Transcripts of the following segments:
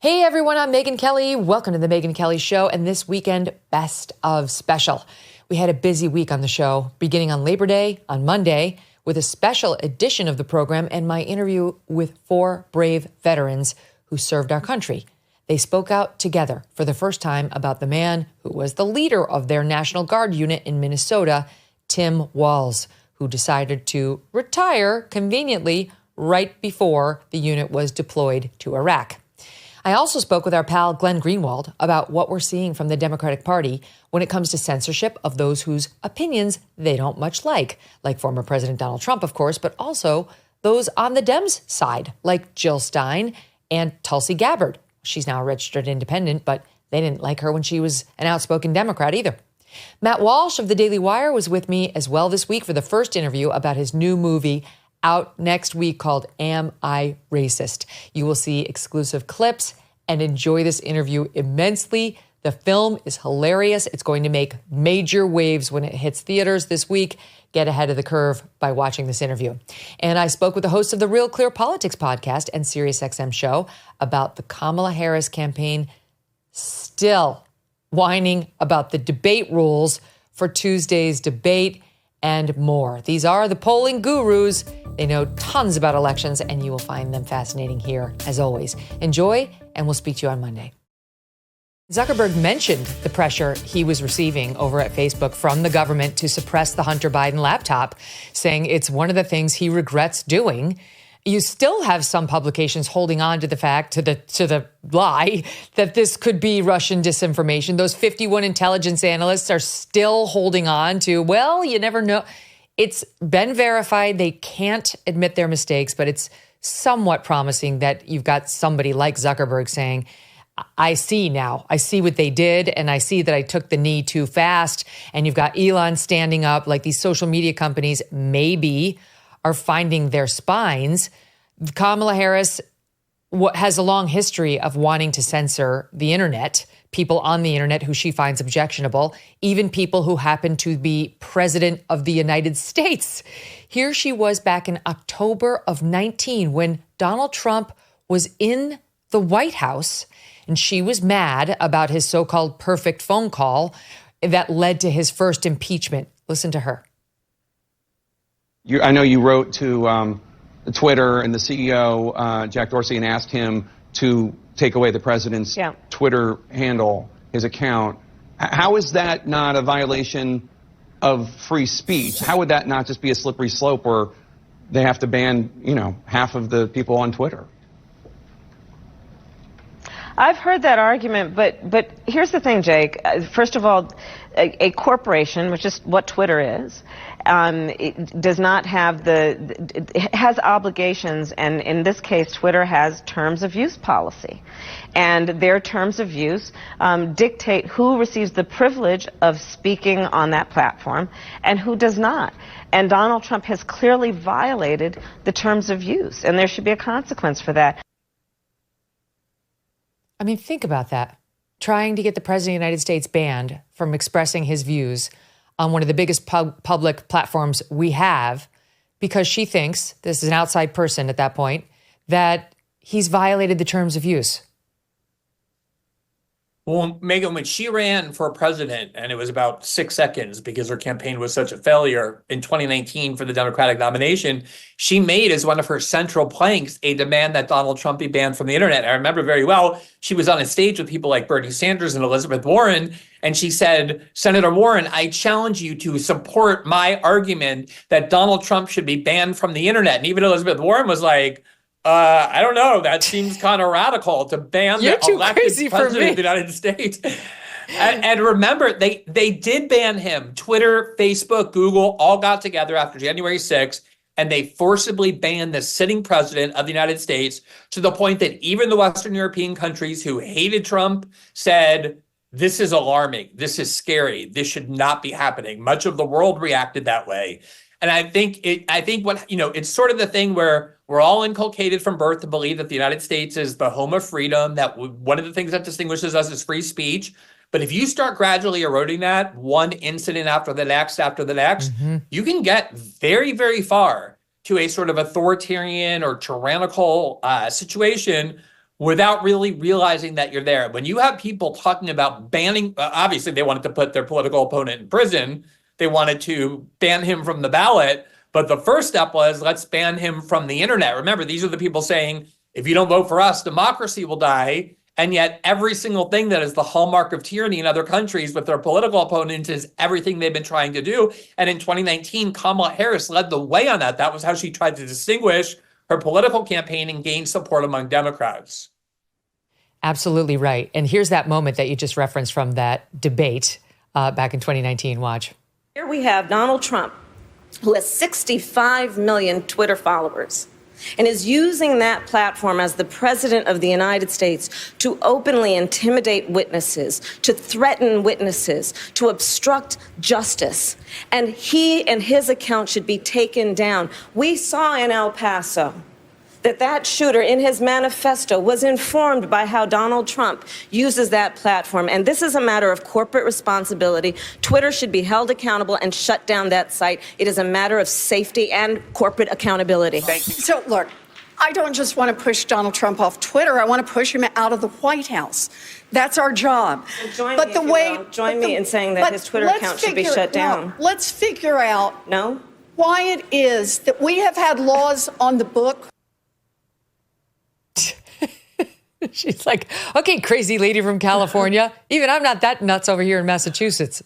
Hey everyone, I'm Megyn Kelly. Welcome to the Megyn Kelly Show and this weekend Best of Special. We had a busy week on the show, beginning on Labor Day on Monday with a special edition of the program and my interview with 4 brave veterans who served our country. They spoke out together for the first time about the man who was the leader of their National Guard unit in Minnesota, Tim Walz, who decided to retire conveniently right before the unit was deployed to Iraq. I also spoke with our pal Glenn Greenwald about what we're seeing from the Democratic Party when it comes to censorship of those whose opinions they don't much like former President Donald Trump, of course, but also those on the Dems side, like Jill Stein and Tulsi Gabbard. She's now a registered independent, but they didn't like her when she was an outspoken Democrat either. Matt Walsh of the Daily Wire was with me as well this week for the first interview about his new movie out next week called Am I Racist? You will see exclusive clips and enjoy this interview immensely. The film is hilarious. It's going to make major waves when it hits theaters this week. Get ahead of the curve by watching this interview. And I spoke with the host of the Real Clear Politics podcast and SiriusXM show about the Kamala Harris campaign still whining about the debate rules for Tuesday's debate and more. These are the polling gurus. They know tons about elections, and you will find them fascinating here, as always. Enjoy, and we'll speak to you on Monday. Zuckerberg mentioned the pressure he was receiving over at Facebook from the government to suppress the Hunter Biden laptop, saying it's one of the things he regrets doing. You still have some publications holding on to the fact, to the lie, that this could be Russian disinformation. Those 51 intelligence analysts are still holding on to, well, you never know. It's been verified. They can't admit their mistakes, but it's somewhat promising that you've got somebody like Zuckerberg saying, I see now. I see what they did, and I see that I took the knee too fast. And you've got Elon standing up, like these social media companies maybe are finding their spines. Kamala Harris has a long history of wanting to censor the internet, people on the internet who she finds objectionable, even people who happen to be president of the United States. Here she was back in October of 19 when Donald Trump was in the White House, and she was mad about his so-called perfect phone call that led to his first impeachment. Listen to her. I know you wrote to Twitter and the CEO, Jack Dorsey, and asked him to take away the president's Twitter handle, his account. How is that not a violation of free speech? How would that not just be a slippery slope where they have to ban, half of the people on Twitter? I've heard that argument, but here's the thing, Jake. First of all, a corporation, which is what Twitter is, it does not have it has obligations, and in this case, Twitter has terms of use policy. And their terms of use dictate who receives the privilege of speaking on that platform and who does not. And Donald Trump has clearly violated the terms of use, and there should be a consequence for that. I mean, think about that. Trying to get the president of the United States banned from expressing his views on one of the biggest public platforms we have because she thinks, this is an outside person at that point, that he's violated the terms of use. Well, Megyn, when she ran for president, and it was about 6 seconds because her campaign was such a failure in 2019 for the Democratic nomination, she made as one of her central planks a demand that Donald Trump be banned from the internet. I remember very well, she was on a stage with people like Bernie Sanders and Elizabeth Warren, and she said, Senator Warren, I challenge you to support my argument that Donald Trump should be banned from the internet. And even Elizabeth Warren was like, I don't know. That seems kind of radical to ban the elected president of the United States. And remember, they did ban him. Twitter, Facebook, Google all got together after January 6th, and they forcibly banned the sitting president of the United States to the point that even the Western European countries who hated Trump said, this is alarming. This is scary. This should not be happening. Much of the world reacted that way. And I think it's sort of the thing where we're all inculcated from birth to believe that the United States is the home of freedom, that one of the things that distinguishes us is free speech. But if you start gradually eroding that one incident after the next, you can get very, very far to a sort of authoritarian or tyrannical situation without really realizing that you're there. When you have people talking about banning, obviously they wanted to put their political opponent in prison. They wanted to ban him from the ballot. But the first step was, let's ban him from the internet. Remember, these are the people saying, if you don't vote for us, democracy will die. And yet every single thing that is the hallmark of tyranny in other countries with their political opponents is everything they've been trying to do. And in 2019, Kamala Harris led the way on that. That was how she tried to distinguish her political campaign and gain support among Democrats. Absolutely right. And here's that moment that you just referenced from that debate back in 2019. Watch. Here we have Donald Trump, who has 65 million Twitter followers, and is using that platform as the president of the United States to openly intimidate witnesses, to threaten witnesses, to obstruct justice. And he and his account should be taken down. We saw in El Paso that shooter in his manifesto was informed by how Donald Trump uses that platform. And this is a matter of corporate responsibility. Twitter should be held accountable and shut down that site. It is a matter of safety and corporate accountability. Thank you. So, look, I don't just want to push Donald Trump off Twitter. I want to push him out of the White House. That's our job. Join me in saying that his Twitter account should be shut down. No, let's figure out No? why it is that we have had laws on the book. She's like, okay, crazy lady from California. Even I'm not that nuts over here in Massachusetts.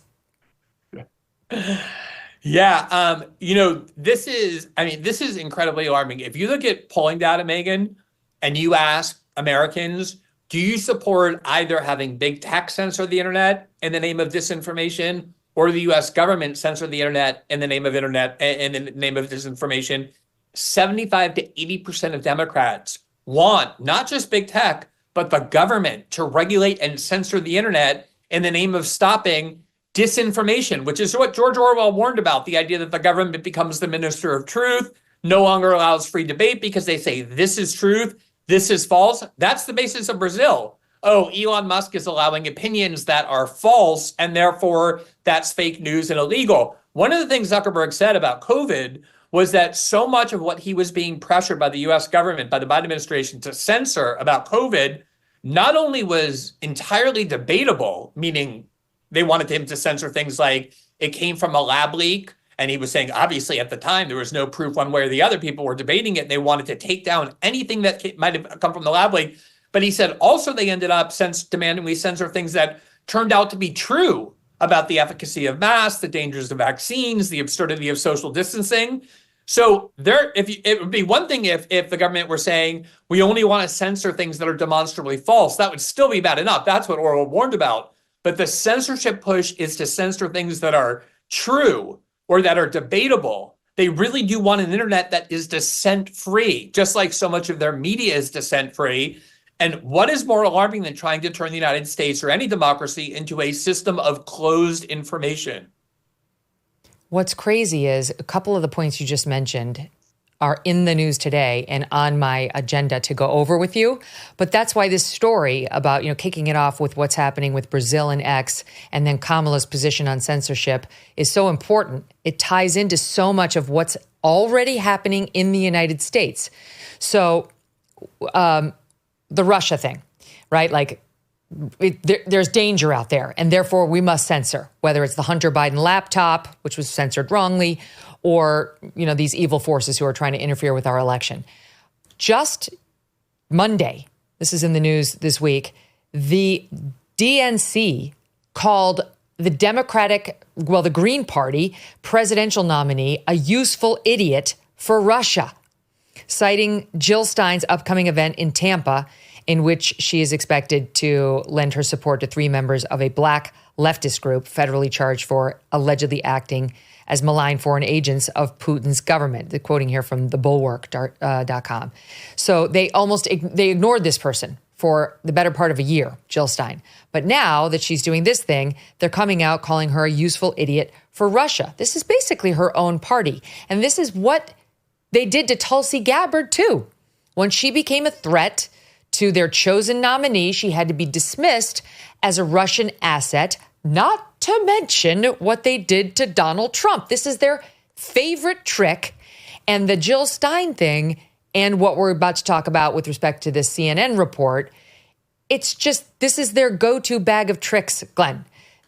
Yeah. This is incredibly alarming. If you look at polling data, Megyn, and you ask Americans, do you support either having big tech censor the internet in the name of disinformation, or the U.S. government censor the internet in the name of disinformation? 75 to 80% of Democrats want not just big tech, but the government to regulate and censor the internet in the name of stopping disinformation, which is what George Orwell warned about, the idea that the government becomes the minister of truth, no longer allows free debate because they say this is truth, this is false. That's the basis of Brazil. Oh, Elon Musk is allowing opinions that are false, and therefore that's fake news and illegal. One of the things Zuckerberg said about COVID was that so much of what he was being pressured by the U.S. government, by the Biden administration to censor about COVID, not only was entirely debatable, meaning they wanted him to censor things like it came from a lab leak, and he was saying, obviously, at the time, there was no proof one way or the other. People were debating it, and they wanted to take down anything that might have come from the lab leak. But he said also they ended up demanding we censor things that turned out to be true about the efficacy of masks, the dangers of vaccines, the absurdity of social distancing. So it would be one thing if the government were saying we only want to censor things that are demonstrably false. That would still be bad enough. That's what Orwell warned about. But the censorship push is to censor things that are true or that are debatable. They really do want an internet that is dissent-free, just like so much of their media is dissent-free. And what is more alarming than trying to turn the United States or any democracy into a system of closed information? What's crazy is a couple of the points you just mentioned are in the news today and on my agenda to go over with you. But that's why this story about, kicking it off with what's happening with Brazil and X and then Kamala's position on censorship is so important. It ties into so much of what's already happening in the United States. So the Russia thing, right? Like there's danger out there, and therefore we must censor, whether it's the Hunter Biden laptop, which was censored wrongly, or, these evil forces who are trying to interfere with our election. Just Monday, this is in the news this week, the DNC called the the Green Party presidential nominee a useful idiot for Russia, citing Jill Stein's upcoming event in Tampa, in which she is expected to lend her support to 3 members of a black leftist group federally charged for allegedly acting as malign foreign agents of Putin's government. They're quoting here from thebulwark.com. So they ignored this person for the better part of a year, Jill Stein. But now that she's doing this thing, they're coming out calling her a useful idiot for Russia. This is basically her own party. And this is what they did to Tulsi Gabbard, too. When she became a threat to their chosen nominee, she had to be dismissed as a Russian asset, not to mention what they did to Donald Trump. This is their favorite trick. And the Jill Stein thing and what we're about to talk about with respect to this CNN report, it's just, this is their go-to bag of tricks, Glenn.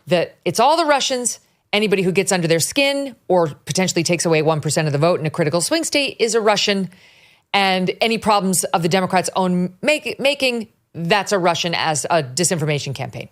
That it's all the Russians. Anybody who gets under their skin or potentially takes away 1% of the vote in a critical swing state is a Russian. And any problems of the Democrats' own making, that's a Russian as a disinformation campaign.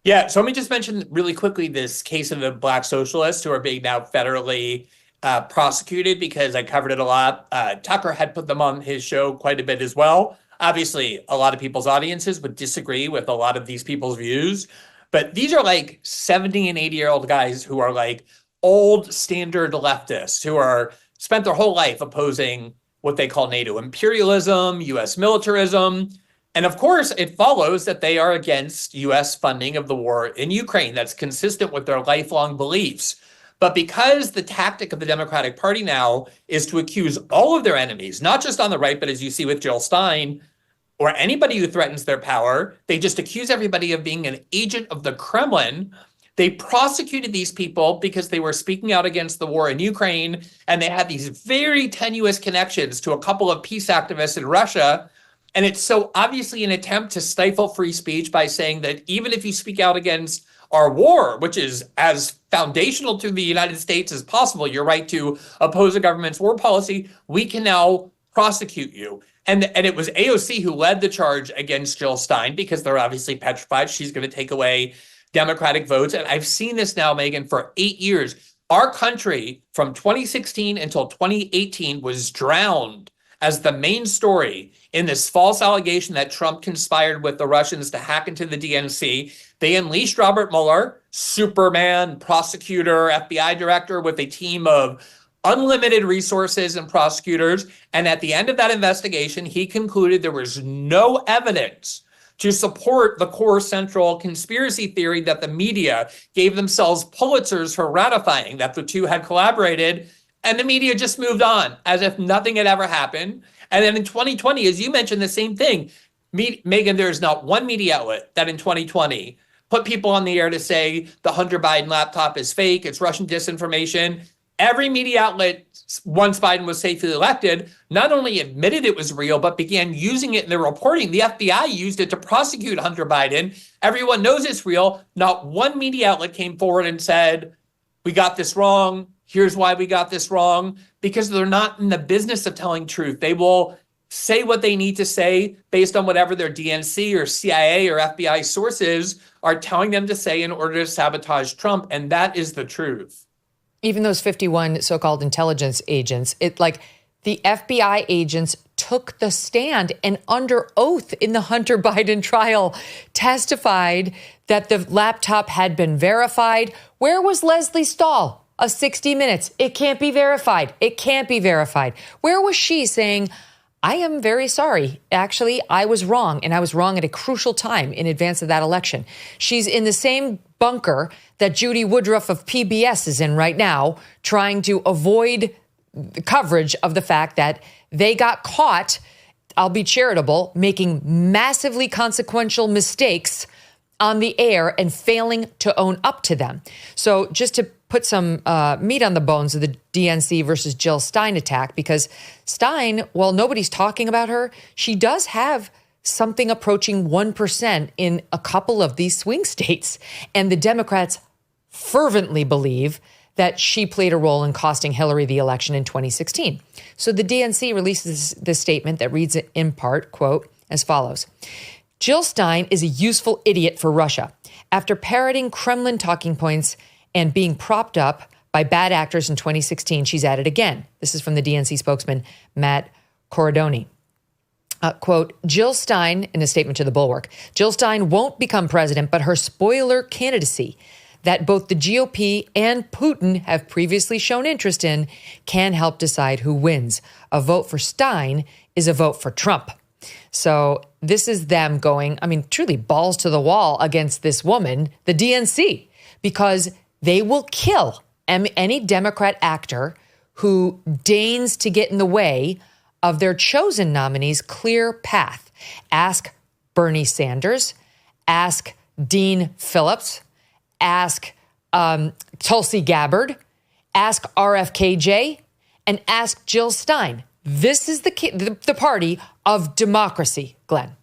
Yeah, so let me just mention really quickly this case of the Black socialists who are being now federally prosecuted, because I covered it a lot. Tucker had put them on his show quite a bit as well. Obviously, a lot of people's audiences would disagree with a lot of these people's views. But these are like 70 and 80-year-old guys who are like old standard leftists who are spent their whole life opposing what they call NATO imperialism, U.S. militarism. And of course, it follows that they are against U.S. funding of the war in Ukraine. That's consistent with their lifelong beliefs. But because the tactic of the Democratic Party now is to accuse all of their enemies, not just on the right, but as you see with Jill Stein, or anybody who threatens their power, they just accuse everybody of being an agent of the Kremlin. They prosecuted these people because they were speaking out against the war in Ukraine, and they had these very tenuous connections to a couple of peace activists in Russia. And it's so obviously an attempt to stifle free speech by saying that even if you speak out against our war, which is as foundational to the United States as possible, your right to oppose a government's war policy, we can now prosecute you. And it was AOC who led the charge against Jill Stein because they're obviously petrified she's going to take away Democratic votes. And I've seen this now, Megyn, for 8 years. Our country from 2016 until 2018 was drowned as the main story in this false allegation that Trump conspired with the Russians to hack into the DNC. They unleashed Robert Mueller, Superman, prosecutor, FBI director, with a team of unlimited resources and prosecutors. And at the end of that investigation, he concluded there was no evidence to support the core central conspiracy theory that the media gave themselves Pulitzers for ratifying, that the two had collaborated. And the media just moved on as if nothing had ever happened. And then in 2020, as you mentioned, the same thing. Megyn, there is not one media outlet that in 2020 put people on the air to say the Hunter Biden laptop is fake, it's Russian disinformation. Every media outlet, once Biden was safely elected, not only admitted it was real, but began using it in their reporting. The FBI used it to prosecute Hunter Biden. Everyone knows it's real. Not one media outlet came forward and said, we got this wrong. Here's why we got this wrong. Because they're not in the business of telling truth. They will say what they need to say based on whatever their DNC or CIA or FBI sources are telling them to say in order to sabotage Trump. And that is the truth. Even those 51 so-called intelligence agents, the FBI agents took the stand and under oath in the Hunter Biden trial testified that the laptop had been verified. Where was Leslie Stahl of 60 Minutes? It can't be verified. It can't be verified. Where was she saying, I am very sorry. Actually, I was wrong, and I was wrong at a crucial time in advance of that election. She's in the same bunker that Judy Woodruff of PBS is in right now, trying to avoid the coverage of the fact that they got caught, I'll be charitable, making massively consequential mistakes on the air and failing to own up to them. So just to put some meat on the bones of the DNC versus Jill Stein attack, because Stein, while nobody's talking about her, she does have something approaching 1% in a couple of these swing states. And the Democrats fervently believe that she played a role in costing Hillary the election in 2016. So the DNC releases this statement that reads in part, quote, as follows. Jill Stein is a useful idiot for Russia. After parroting Kremlin talking points and being propped up by bad actors in 2016, she's at it again. This is from the DNC spokesman, Matt Corradoni. Quote, Jill Stein, in a statement to the Bulwark, Jill Stein won't become president, but her spoiler candidacy that both the GOP and Putin have previously shown interest in can help decide who wins. A vote for Stein is a vote for Trump. So this is them going, truly balls to the wall against this woman, the DNC, because they will kill any Democrat actor who deigns to get in the way of their chosen nominee's clear path. Ask Bernie Sanders, ask Dean Phillips, ask Tulsi Gabbard, ask RFKJ, and ask Jill Stein. This is the party of democracy, Glenn.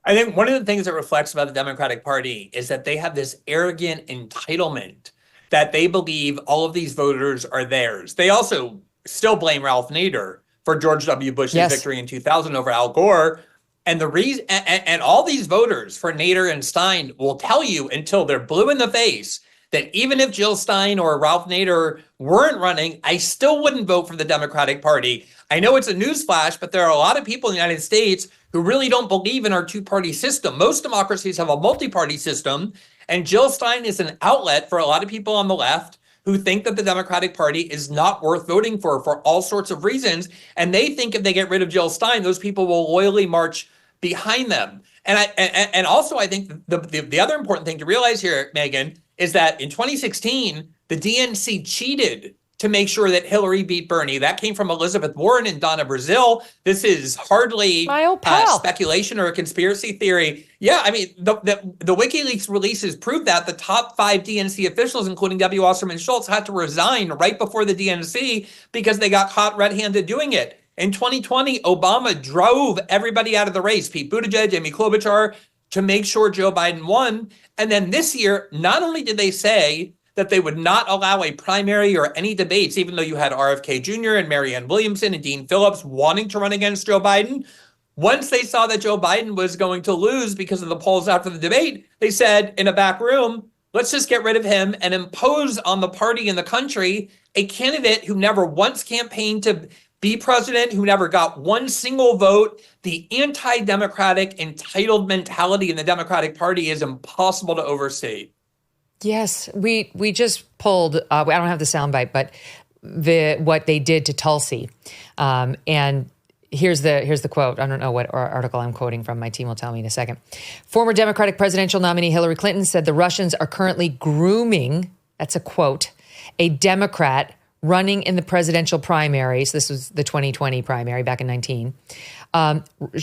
I think one of the things that reflects about the Democratic Party is that they have this arrogant entitlement that they believe all of these voters are theirs. They also still blame Ralph Nader for George W. Bush's victory in 2000 over Al Gore. And the reason, and all these voters for Nader and Stein will tell you until they're blue in the face that even if Jill Stein or Ralph Nader weren't running, I still wouldn't vote for the Democratic Party. I know it's a newsflash, but there are a lot of people in the United States who really don't believe in our two-party system. Most democracies have a multi-party system, and Jill Stein is an outlet for a lot of people on the left who think that the Democratic Party is not worth voting for all sorts of reasons. And they think if they get rid of Jill Stein, those people will loyally march behind them. And also, I think the other important thing to realize here, Megyn, is that in 2016, the DNC cheated to make sure that Hillary beat Bernie. That came from Elizabeth Warren and Donna Brazile. This is hardly speculation or a conspiracy theory. Yeah, I mean, the WikiLeaks releases prove that the top 5 DNC officials, including W. Wasserman Schultz, had to resign right before the DNC because they got caught red-handed doing it. In 2020, Obama drove everybody out of the race, Pete Buttigieg, Amy Klobuchar, to make sure Joe Biden won. And then this year, not only did they say that they would not allow a primary or any debates, even though you had RFK Jr. and Marianne Williamson and Dean Phillips wanting to run against Joe Biden, once they saw that Joe Biden was going to lose because of the polls after the debate, they said in a back room, let's just get rid of him and impose on the party and the country a candidate who never once campaigned to be president, who never got one single vote. The anti-democratic entitled mentality in the Democratic Party is impossible to overstate. Yes, we just pulled, I don't have the soundbite, but what they did to Tulsi. And here's the quote. I don't know what article I'm quoting from. My team will tell me in a second. Former Democratic presidential nominee Hillary Clinton said the Russians are currently grooming, that's a quote, a Democrat running in the presidential primaries. This was the 2020 primary back in 19.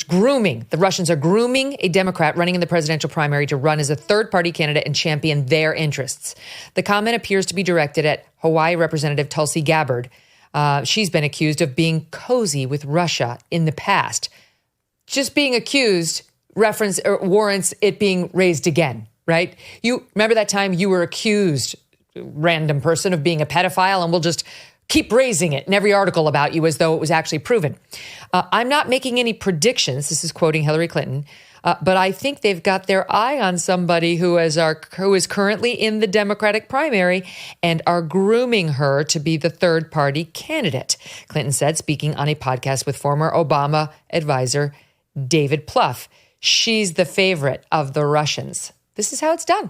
Grooming. The Russians are grooming a Democrat running in the presidential primary to run as a third-party candidate and champion their interests. The comment appears to be directed at Hawaii Representative Tulsi Gabbard. She's been accused of being cozy with Russia in the past. Just being accused warrants it being raised again, right? You remember that time you were accused, random person, of being a pedophile, and we'll just keep raising it in every article about you as though it was actually proven. I'm not making any predictions. This is quoting Hillary Clinton. But I think they've got their eye on somebody who is currently in the Democratic primary and are grooming her to be the third party candidate, Clinton said, speaking on a podcast with former Obama advisor David Plouffe. She's the favorite of the Russians. This is how it's done.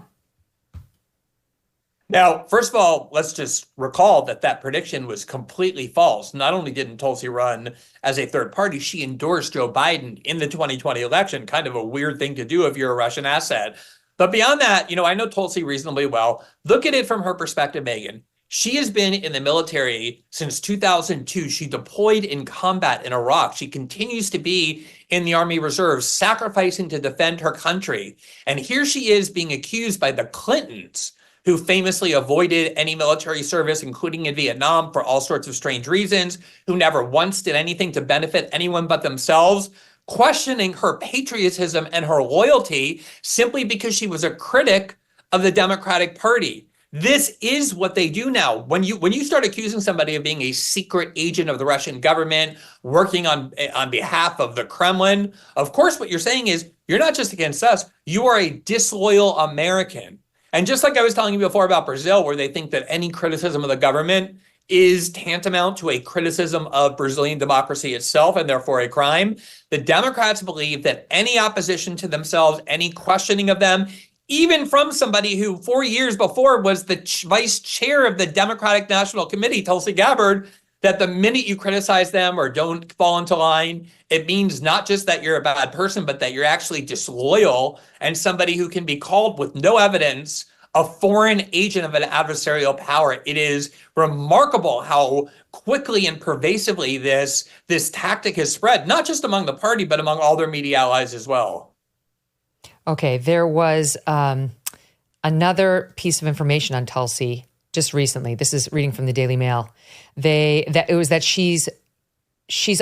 Now, first of all, let's just recall that prediction was completely false. Not only didn't Tulsi run as a third party, she endorsed Joe Biden in the 2020 election. Kind of a weird thing to do if you're a Russian asset. But beyond that, I know Tulsi reasonably well. Look at it from her perspective, Megyn. She has been in the military since 2002. She deployed in combat in Iraq. She continues to be in the Army Reserve, sacrificing to defend her country. And here she is being accused by the Clintons, who famously avoided any military service, including in Vietnam, for all sorts of strange reasons, who never once did anything to benefit anyone but themselves, questioning her patriotism and her loyalty simply because she was a critic of the Democratic Party. This is what they do now. When you start accusing somebody of being a secret agent of the Russian government, working on behalf of the Kremlin, of course what you're saying is, you're not just against us, you are a disloyal American. And just like I was telling you before about Brazil, where they think that any criticism of the government is tantamount to a criticism of Brazilian democracy itself and therefore a crime, the Democrats believe that any opposition to themselves, any questioning of them, even from somebody who 4 years before was the vice chair of the Democratic National Committee, Tulsi Gabbard, that the minute you criticize them or don't fall into line, it means not just that you're a bad person, but that you're actually disloyal and somebody who can be called with no evidence a foreign agent of an adversarial power. It is remarkable how quickly and pervasively this tactic has spread, not just among the party, but among all their media allies as well. Okay, there was another piece of information on Tulsi just recently. This is reading from the Daily Mail. It was that she's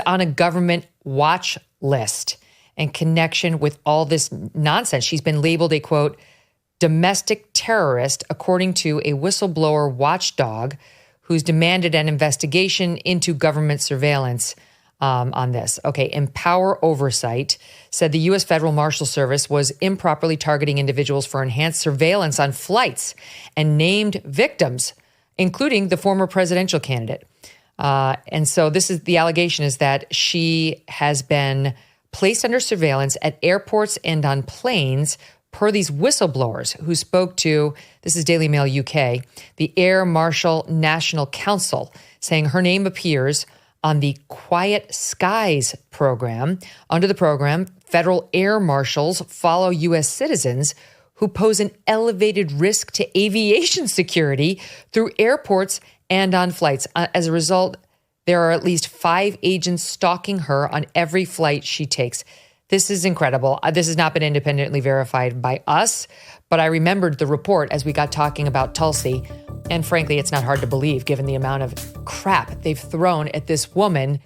on a government watch list in connection with all this nonsense. She's been labeled a, quote, domestic terrorist, according to a whistleblower watchdog who's demanded an investigation into government surveillance on this. Okay, Empower Oversight said the U.S. Federal Marshal Service was improperly targeting individuals for enhanced surveillance on flights and named victims, including the former presidential candidate. And so the allegation is that she has been placed under surveillance at airports and on planes per these whistleblowers who spoke to, this is Daily Mail UK, the Air Marshal National Council, saying her name appears on the Quiet Skies program. Under the program, federal air marshals follow U.S. citizens who pose an elevated risk to aviation security through airports and on flights. As a result, there are at least 5 agents stalking her on every flight she takes. This is incredible. This has not been independently verified by us, but I remembered the report as we got talking about Tulsi. And frankly, it's not hard to believe given the amount of crap they've thrown at this woman.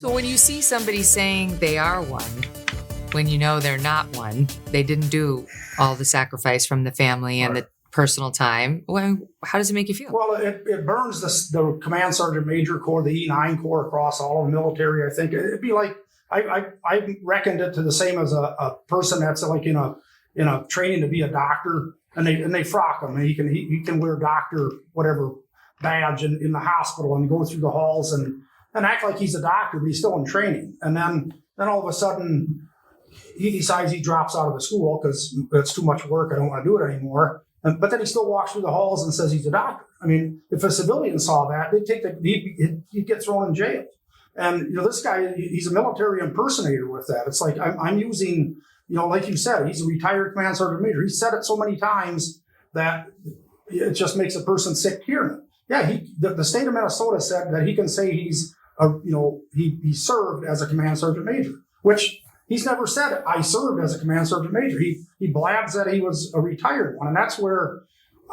So when you see somebody saying they are one, when you know they're not one, they didn't do all the sacrifice from the family and the personal time, well, how does it make you feel? Well, it burns the Command Sergeant Major Corps, the E9 Corps across all of the military. I think it'd be like, I reckoned it to the same as a person that's like in a training to be a doctor. And they frock him. And he can wear doctor whatever badge in the hospital and go through the halls and act like he's a doctor, but he's still in training. And then all of a sudden he decides he drops out of the school because it's too much work. I don't want to do it anymore. But then he still walks through the halls and says he's a doctor. I mean, if a civilian saw that, he'd get thrown in jail. And this guy, he's a military impersonator with that. It's like I'm using. Like you said, he's a retired Command Sergeant Major. He said it so many times that it just makes a person sick hearing it. Yeah, the state of Minnesota said that he can say he served as a Command Sergeant Major, which he's never said, I served as a Command Sergeant Major. He blabs that he was a retired one. And that's where,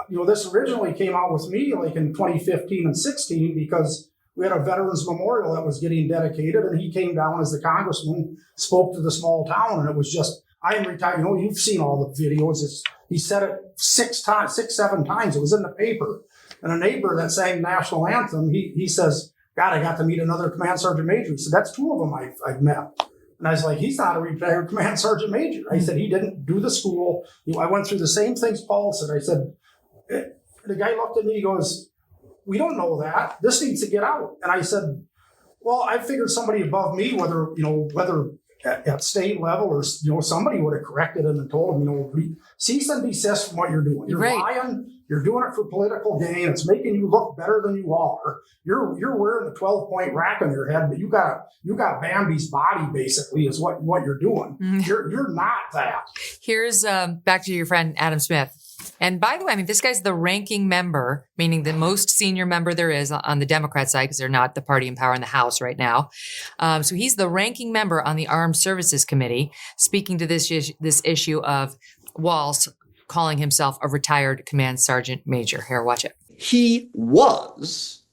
this originally came out with me like in 2015 and 16 because we had a veterans memorial that was getting dedicated and he came down as the congressman, spoke to the small town, and it was just, I am retired. You've seen all the videos. He said it 6, 7 times. It was in the paper. And a neighbor that sang national anthem, he says, God, I got to meet another Command Sergeant Major. He said, that's 2 of them I've met. And I was like, he's not a retired Command Sergeant Major. I said, he didn't do the school. I went through the same things Paul said. I said, the guy looked at me, he goes, we don't know that. This needs to get out. And I said, well, I figured somebody above me, whether at state level or, somebody would have corrected him and told him, cease and desist from what you're doing. You're lying. You're doing it for political gain. It's making you look better than you are. You're wearing the 12-point rack on your head, but you got Bambi's body basically is what you're doing. Mm-hmm. You're not that. Here's back to your friend Adam Smith. And by the way, this guy's the ranking member, meaning the most senior member there is on the Democrat side, because they're not the party in power in the House right now. So he's the ranking member on the Armed Services Committee, speaking to this issue of Walsh calling himself a retired Command Sergeant Major. Here, watch it. He was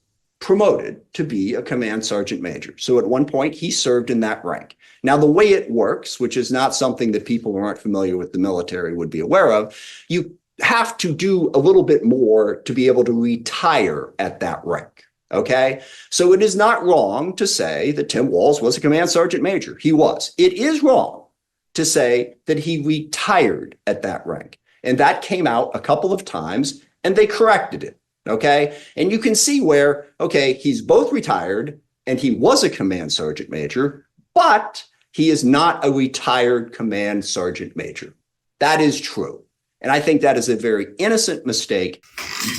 promoted to be a Command Sergeant Major. So at one point, he served in that rank. Now, the way it works, which is not something that people who aren't familiar with the military would be aware of, you have to do a little bit more to be able to retire at that rank. Okay. So it is not wrong to say that Tim Walz was a Command Sergeant Major. He was. It is wrong to say that he retired at that rank. And that came out a couple of times and they corrected it. Okay. And you can see where, okay, he's both retired and he was a Command Sergeant Major, but he is not a retired Command Sergeant Major. That is true. And I think that is a very innocent mistake.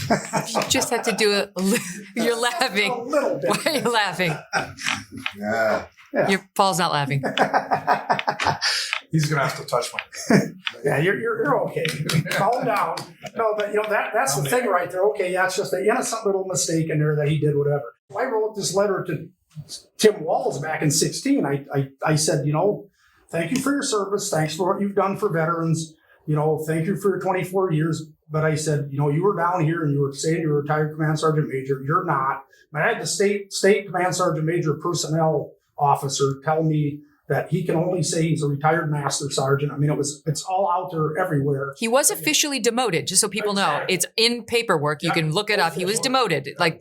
You just have to do it. You're laughing. A little bit. Why are you laughing? Yeah. Paul's not laughing. He's going to have to touch my. Yeah, you're okay. Calm down. No, but that's the thing right there. Okay, yeah, it's just an innocent little mistake in there that he did whatever. I wrote this letter to Tim Walz back in 2016. I said, thank you for your service. Thanks for what you've done for veterans. thank you for your 24 years. But I said, you were down here and you were saying you were a retired command sergeant major. You're not. But I had the state command sergeant major personnel officer tell me that he can only say he's a retired master sergeant. I mean, it's all out there everywhere. He was officially demoted, just so people know. It's in paperwork. You can look it up. He was demoted. Right.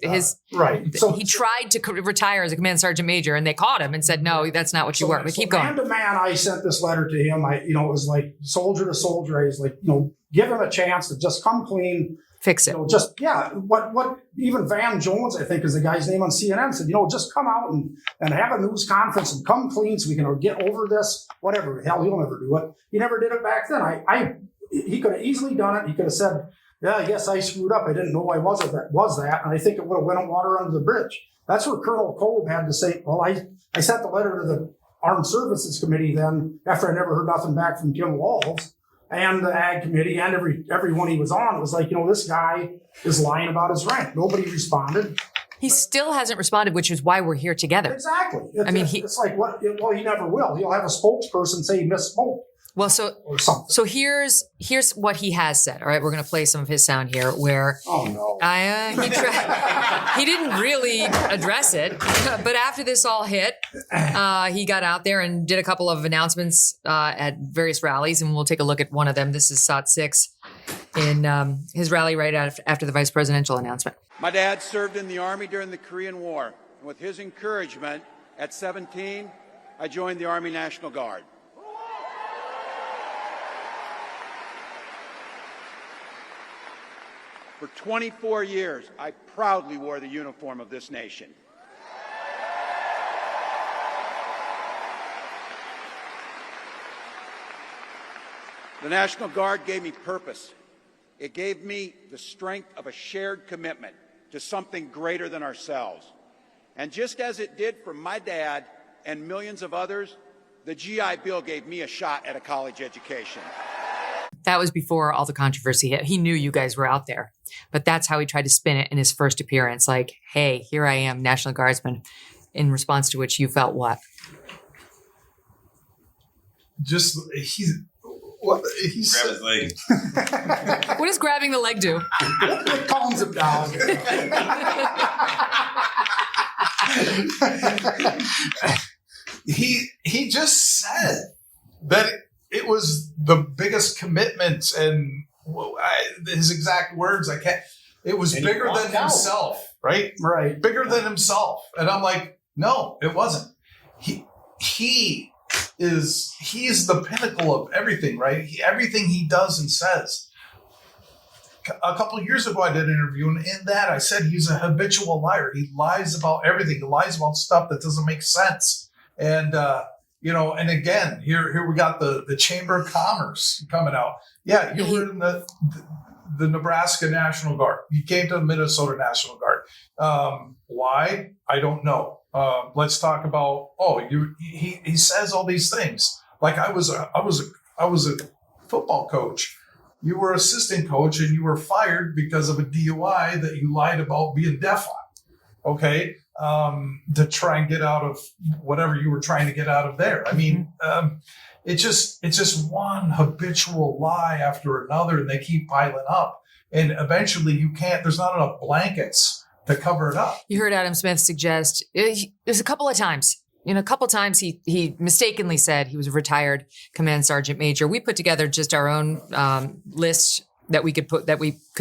So he tried to retire as a command sergeant major, and they caught him and said, no, that's not what you were. But keep going. Man to man, I sent this letter to him. It was like soldier to soldier. I was like, give him a chance to just come clean. Fix it. What even Van Jones, I think is the guy's name on CNN, said, just come out and have a news conference and come clean so we can get over this, whatever. Hell, he'll never do it. He never did it back then. He could have easily done it. He could have said, yeah, yes, I screwed up. I didn't know I was that. And I think it would have went water under the bridge. That's where Colonel Kolb had to say, well, I sent the letter to the Armed Services Committee then after I never heard nothing back from Tim Walz. And the Ag Committee and everyone he was on, it was like, this guy is lying about his rank. Nobody responded. He still hasn't responded, which is why we're here together. Exactly. It's like, what? Well, he never will. He'll have a spokesperson say he misspoke. Well, so here's what he has said. All right, we're going to play some of his sound here where he didn't really address it, but after this all hit, he got out there and did a couple of announcements at various rallies, and we'll take a look at one of them. This is SOT 6 in his rally right after the vice presidential announcement. My dad served in the Army during the Korean War. And with his encouragement, at 17, I joined the Army National Guard. For 24 years, I proudly wore the uniform of this nation. The National Guard gave me purpose. It gave me the strength of a shared commitment to something greater than ourselves. And just as it did for my dad and millions of others, the GI Bill gave me a shot at a college education. That was before all the controversy hit. He knew you guys were out there, but that's how he tried to spin it in his first appearance. Like, hey, here I am, National Guardsman, in response to which you felt what? Grab his leg. What does grabbing the leg do? It calms him down. He just said that it was the biggest commitment, and his exact words, it was bigger than himself, right? Right. Bigger than himself. And I'm like, no, it wasn't. He is the pinnacle of everything, right? Everything he does and says. A couple of years ago, I did an interview, and in that I said he's a habitual liar. He lies about everything. He lies about stuff that doesn't make sense. And, and again, here we got the Chamber of Commerce coming out. Yeah, you were in the Nebraska National Guard. You came to the Minnesota National Guard. Why? I don't know. Let's talk about. He says all these things. Like I was a football coach. You were assistant coach, and you were fired because of a DUI that you lied about being deaf on. Okay. To try and get out of whatever you were trying to get out of there. I mean, it's just one habitual lie after another, and they keep piling up. And eventually there's not enough blankets to cover it up. You heard Adam Smith suggest, there's a couple of times, he mistakenly said he was a retired command sergeant major. We put together just our own list that we could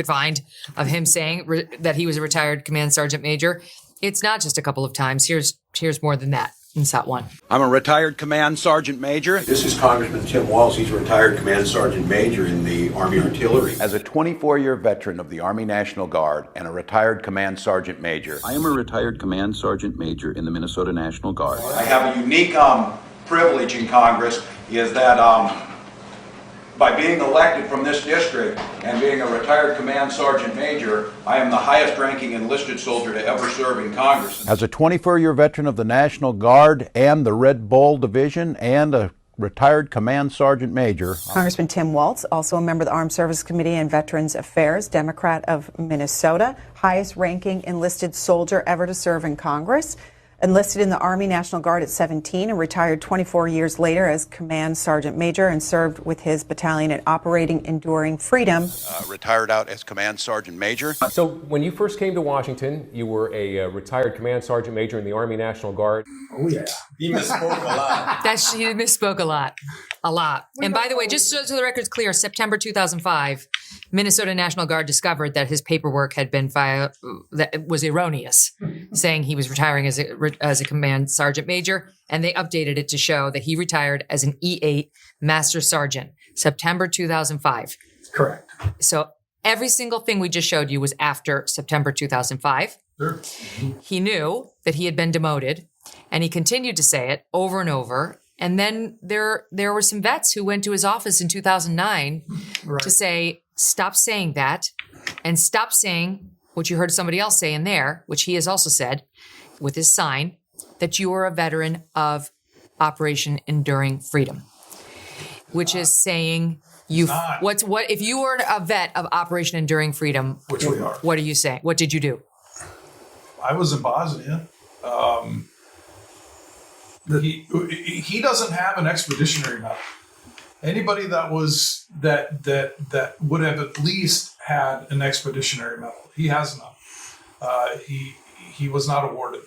find of him saying that he was a retired command sergeant major. It's not just a couple of times. Here's more than that in SOT 1. I'm a retired command sergeant major. This is Congressman Tim Walz. He's a retired command sergeant major in the Army Artillery. As a 24-year veteran of the Army National Guard and a retired command sergeant major, I am a retired command sergeant major in the Minnesota National Guard. I have a unique privilege in Congress, is that by being elected from this district and being a retired command sergeant major, I am the highest ranking enlisted soldier to ever serve in Congress. As a 24-year veteran of the National Guard and the Red Bull Division and a retired command sergeant major. Congressman Tim Walz, also a member of the Armed Services Committee and Veterans Affairs, Democrat of Minnesota, highest ranking enlisted soldier ever to serve in Congress. Enlisted in the Army National Guard at 17 and retired 24 years later as Command Sergeant Major and served with his battalion at Operating Enduring Freedom. Retired out as Command Sergeant Major. So when you first came to Washington, you were a retired Command Sergeant Major in the Army National Guard. Oh, yeah. He misspoke a lot. He misspoke a lot. A lot. And by the way, just so the record's clear, September 2005, Minnesota National Guard discovered that his paperwork had been filed that was erroneous, saying he was retiring as a Command Sergeant Major, and they updated it to show that he retired as an E8 Master Sergeant, September 2005. Correct. So every single thing we just showed you was after September 2005. Sure. He knew that he had been demoted, and he continued to say it over and over. And then there were some vets who went to his office in 2009 to say, stop saying that, and stop saying what you heard somebody else say in there, which he has also said with his sign, that you are a veteran of Operation Enduring Freedom, which is saying if you were a vet of Operation Enduring Freedom, which we are. What are you saying? What did you do? I was in Bosnia. He doesn't have an expeditionary medal. Anybody that would have at least had an expeditionary medal. He has none. He was not awarded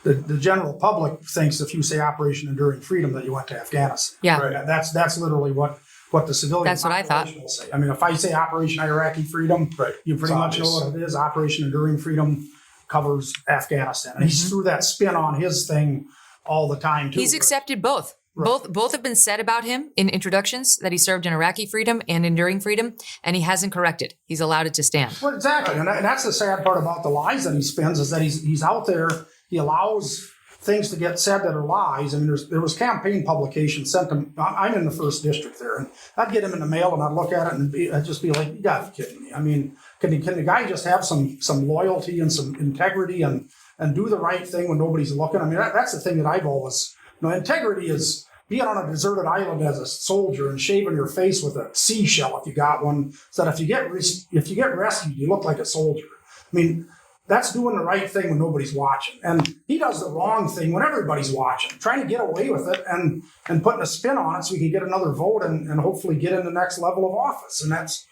that. The general public thinks if you say Operation Enduring Freedom that you went to Afghanistan. Yeah, right. That's literally what the civilian. That's what I thought. Will say. I mean, if I say Operation Iraqi Freedom, you pretty much know what it is. Operation Enduring Freedom covers Afghanistan, and he threw that spin on his thing all the time too. He's accepted both. Right. Both have been said about him in introductions, that he served in Iraqi Freedom and Enduring Freedom, and he hasn't corrected. He's allowed it to stand. Well, exactly, and that's the sad part about the lies that he spins, is that he's out there. He allows things to get said that are lies. I mean, there was campaign publications sent to him. I'm in the 1st District there, and I'd get him in the mail, and I'd look at it, and I'd just be like, you gotta be kidding me. I mean, can the guy just have some loyalty and some integrity and do the right thing when nobody's looking? I mean, that's the thing that I've always, integrity is being on a deserted island as a soldier and shaving your face with a seashell if you got one, so that if you get rescued, you look like a soldier. I mean, that's doing the right thing when nobody's watching. And he does the wrong thing when everybody's watching, trying to get away with it and putting a spin on it so we can get another vote and hopefully get in the next level of office. And that's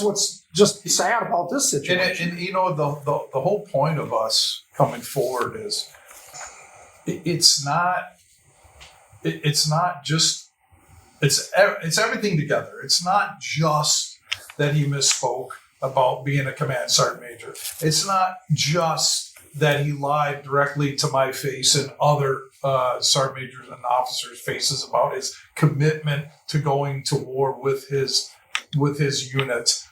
what's just sad about this situation. And the whole point of us coming forward is it's everything together. It's not just that he misspoke about being a Command Sergeant Major. It's not just that he lied directly to my face and other sergeant majors and officers' faces about his commitment to going to war with his unit,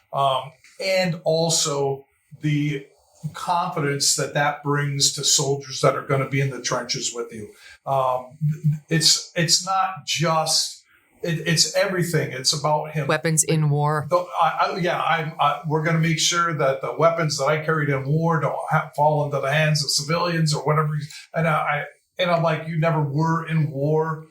and also the confidence that brings to soldiers that are going to be in the trenches with you. It's not just. It's everything. It's about him. Weapons in war. We're going to make sure that the weapons that I carried in war don't fall into the hands of civilians or whatever. And I'm like, you never were in war.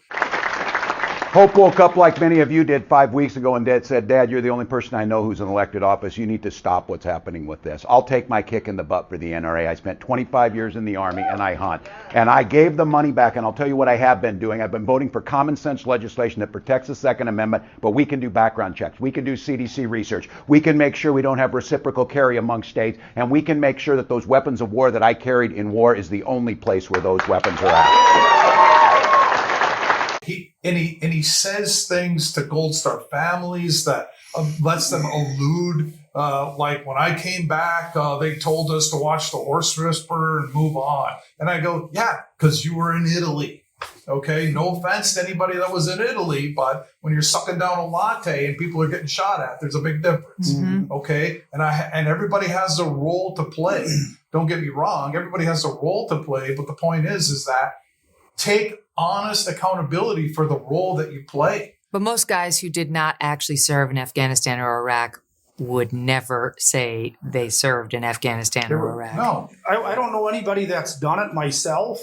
Hope woke up like many of you did 5 weeks ago and said, Dad, you're the only person I know who's in elected office. You need to stop what's happening with this. I'll take my kick in the butt for the NRA. I spent 25 years in the Army and I hunt. And I gave the money back, and I'll tell you what I have been doing. I've been voting for common sense legislation that protects the Second Amendment, but we can do background checks. We can do CDC research. We can make sure we don't have reciprocal carry among states, and we can make sure that those weapons of war that I carried in war is the only place where those weapons are at. He says things to Gold Star families that lets them allude. Like when I came back, they told us to watch The Horse Whisperer and move on. And I go, yeah, because you were in Italy. Okay, no offense to anybody that was in Italy, but when you're sucking down a latte and people are getting shot at, there's a big difference. Mm-hmm. Okay, and everybody has a role to play. Don't get me wrong, everybody has a role to play, but the point is that take honest accountability for the role that you play. But most guys who did not actually serve in Afghanistan or Iraq would never say they served in Afghanistan or Iraq. No, I don't know anybody that's done it myself,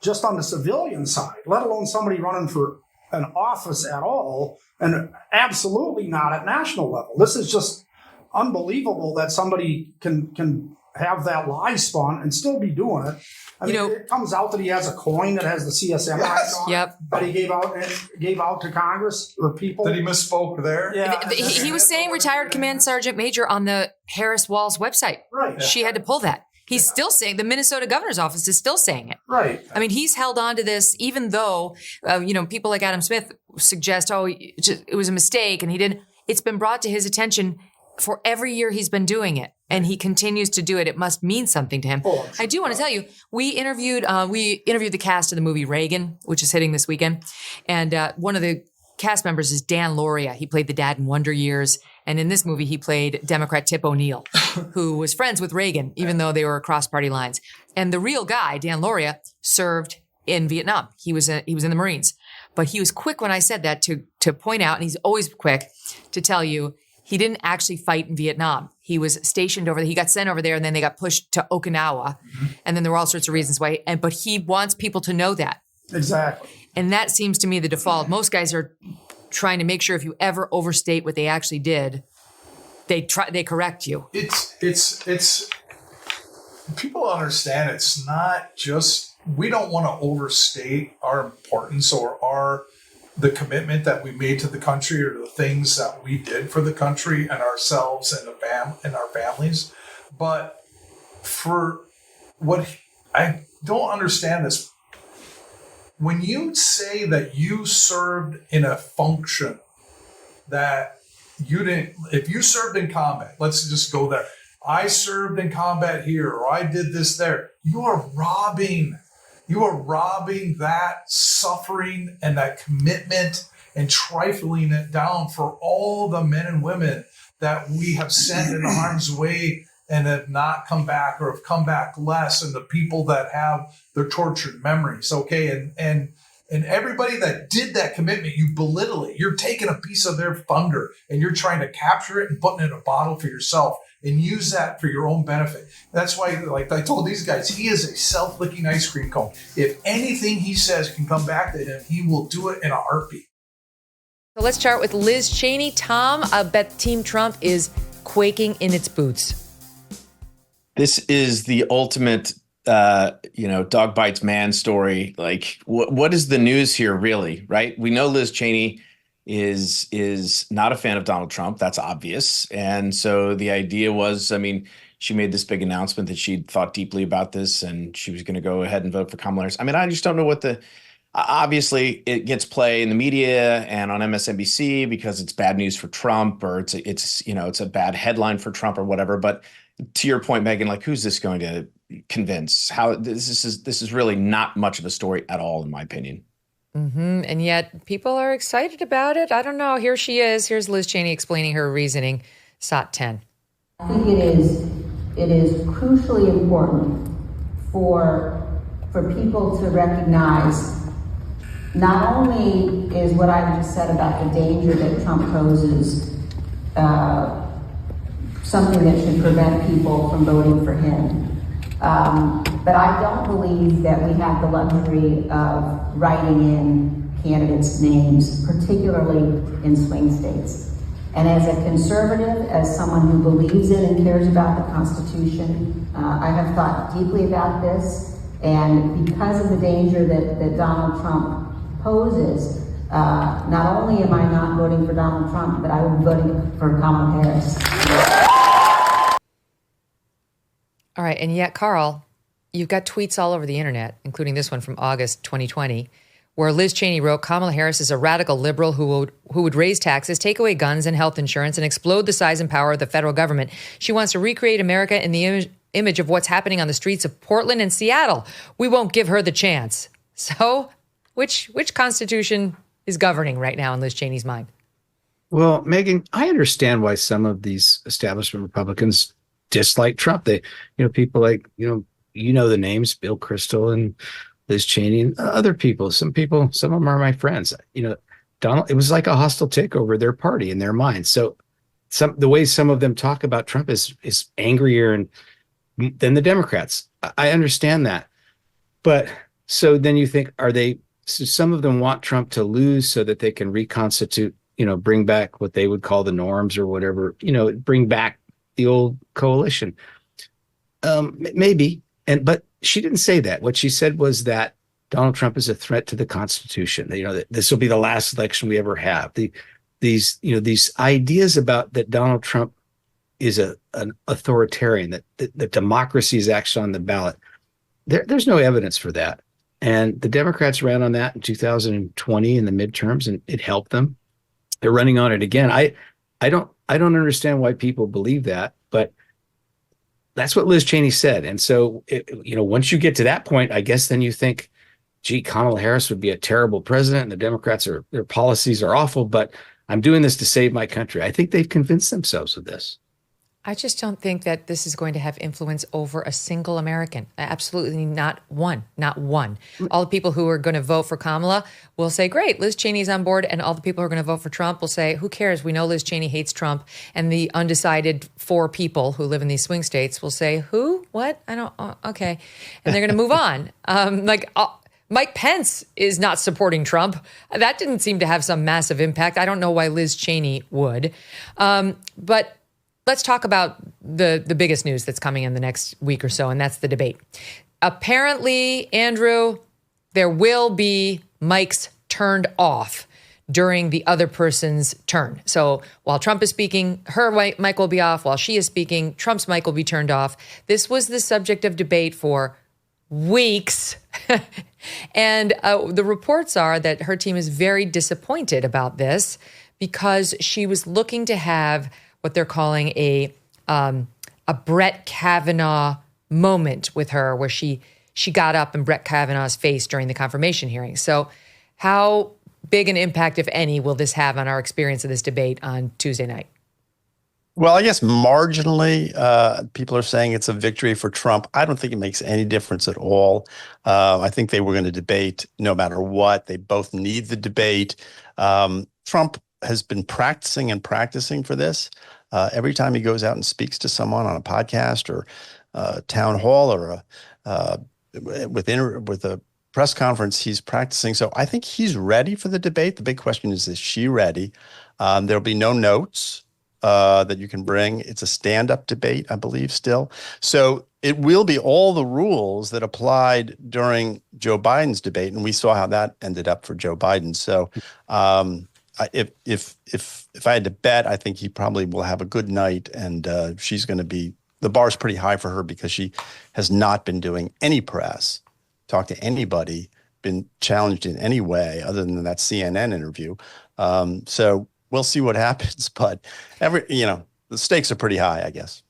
just on the civilian side, let alone somebody running for an office at all, and absolutely not at national level. This is just unbelievable that somebody can have that lie spun and still be doing it. I mean, it comes out that he has a coin that has the CSM on it that he gave out to Congress or people. That he misspoke there. Yeah, he was saying retired command sergeant major on the Harris Walsh website. Right. She had to pull that. He's still saying, the Minnesota governor's office is still saying it. Right. I mean, he's held on to this, even though, people like Adam Smith suggest, it was a mistake and he didn't. It's been brought to his attention for every year he's been doing it, and he continues to do it. It must mean something to him. Oh, I do want to tell you, we interviewed the cast of the movie Reagan, which is hitting this weekend, and one of the cast members is Dan Lauria. He played the dad in Wonder Years, and in this movie he played Democrat Tip O'Neill, who was friends with Reagan, even though they were across party lines. And the real guy, Dan Lauria, served in Vietnam. He was in the Marines, but he was quick when I said that to point out, and he's always quick to tell you, he didn't actually fight in Vietnam. He was stationed over there. He got sent over there, and then they got pushed to Okinawa. Mm-hmm. And then there were all sorts of reasons why. But he wants people to know that. Exactly. And that seems to me the default. Most guys are trying to make sure if you ever overstate what they actually did, they correct you. It's people don't understand. It's not just, we don't want to overstate our importance or the commitment that we made to the country or the things that we did for the country and ourselves and our families. But for what I don't understand this, when you say that you served in a function that you didn't, if you served in combat, let's just go there. I served in combat here, or I did this there. You are robbing that suffering and that commitment and trifling it down for all the men and women that we have sent into harm's way and have not come back or have come back less, and the people that have their tortured memories. Okay. And everybody that did that commitment, you belittle it. You're taking a piece of their thunder and you're trying to capture it and putting it in a bottle for yourself and use that for your own benefit. That's why, like I told these guys, he is a self-licking ice cream cone. If anything he says can come back to him, he will do it in a heartbeat. So let's start with Liz Cheney. Tom, I bet Team Trump is quaking in its boots. This is the ultimate, dog bites man story. Like, what is the news here, really? Right? We know Liz Cheney is not a fan of Donald Trump. That's obvious. And so the idea was, she made this big announcement that she'd thought deeply about this and she was going to go ahead and vote for Kamala Harris. I just don't know what obviously it gets play in the media and on MSNBC because it's bad news for Trump, or it's a bad headline for Trump or whatever. But to your point, Megyn, like, who's this going to convince? How this is really not much of a story at all, in my opinion. Mm-hmm. And yet people are excited about it. I don't know. Here she is. Here's Liz Cheney explaining her reasoning. SOT 10. I think it is crucially important for people to recognize not only is what I just said about the danger that Trump poses something that should prevent people from voting for him. But I don't believe that we have the luxury of writing in candidates' names, particularly in swing states. And as a conservative, as someone who believes in and cares about the Constitution, I have thought deeply about this. And because of the danger that Donald Trump poses, not only am I not voting for Donald Trump, but I will be voting for Kamala Harris. All right. And yet, Carl, you've got tweets all over the internet, including this one from August 2020, where Liz Cheney wrote, Kamala Harris is a radical liberal who would raise taxes, take away guns and health insurance, and explode the size and power of the federal government. She wants to recreate America in the image of what's happening on the streets of Portland and Seattle. We won't give her the chance. So which Constitution is governing right now in Liz Cheney's mind? Well, Megyn, I understand why some of these establishment Republicans dislike Trump. They, people like, the names, Bill Kristol and Liz Cheney and other people. Some of them are my friends. Donald, it was like a hostile takeover of their party in their minds. So the way some of them talk about Trump is angrier than the Democrats. I understand that. But so then you think, so some of them want Trump to lose so that they can reconstitute, bring back what they would call the norms or whatever, bring back the old coalition. Maybe. But she didn't say that. What she said was that Donald Trump is a threat to the Constitution. That this will be the last election we ever have. These ideas about that Donald Trump is an authoritarian, that democracy is actually on the ballot. There's no evidence for that. And the Democrats ran on that in 2020 in the midterms, and it helped them. They're running on it again. I don't understand why people believe that, but that's what Liz Cheney said. And so, once you get to that point, I guess then you think, gee, Kamala Harris would be a terrible president, and the Democrats their policies are awful, but I'm doing this to save my country. I think they've convinced themselves of this. I just don't think that this is going to have influence over a single American. Absolutely not one, not one. All the people who are going to vote for Kamala will say, great, Liz Cheney's on board. And all the people who are going to vote for Trump will say, who cares? We know Liz Cheney hates Trump. And the undecided 4 people who live in these swing states will say, who? What? I don't, okay. And they're going to move on. Mike Pence is not supporting Trump. That didn't seem to have some massive impact. I don't know why Liz Cheney would. But let's talk about the biggest news that's coming in the next week or so, and that's the debate. Apparently, Andrew, there will be mics turned off during the other person's turn. So while Trump is speaking, her mic will be off. While she is speaking, Trump's mic will be turned off. This was the subject of debate for weeks. And the reports are that her team is very disappointed about this because she was looking to have what they're calling a Brett Kavanaugh moment with her, where she got up in Brett Kavanaugh's face during the confirmation hearing. So how big an impact, if any, will this have on our experience of this debate on Tuesday night? Well, I guess marginally, people are saying it's a victory for Trump. I don't think it makes any difference at all. I think they were going to debate no matter what. They both need the debate. Trump has been practicing for this. Every time he goes out and speaks to someone on a podcast or a town hall or with a press conference, he's practicing. So I think he's ready for the debate. The big question is she ready? There'll be no notes that you can bring. It's a stand-up debate, I believe, still. So it will be all the rules that applied during Joe Biden's debate, and we saw how that ended up for Joe Biden. So if I had to bet, I think he probably will have a good night, and she's going to be, the bar's pretty high for her because she has not been doing any press, talked to anybody, been challenged in any way other than that CNN interview. So we'll see what happens, but the stakes are pretty high, I guess.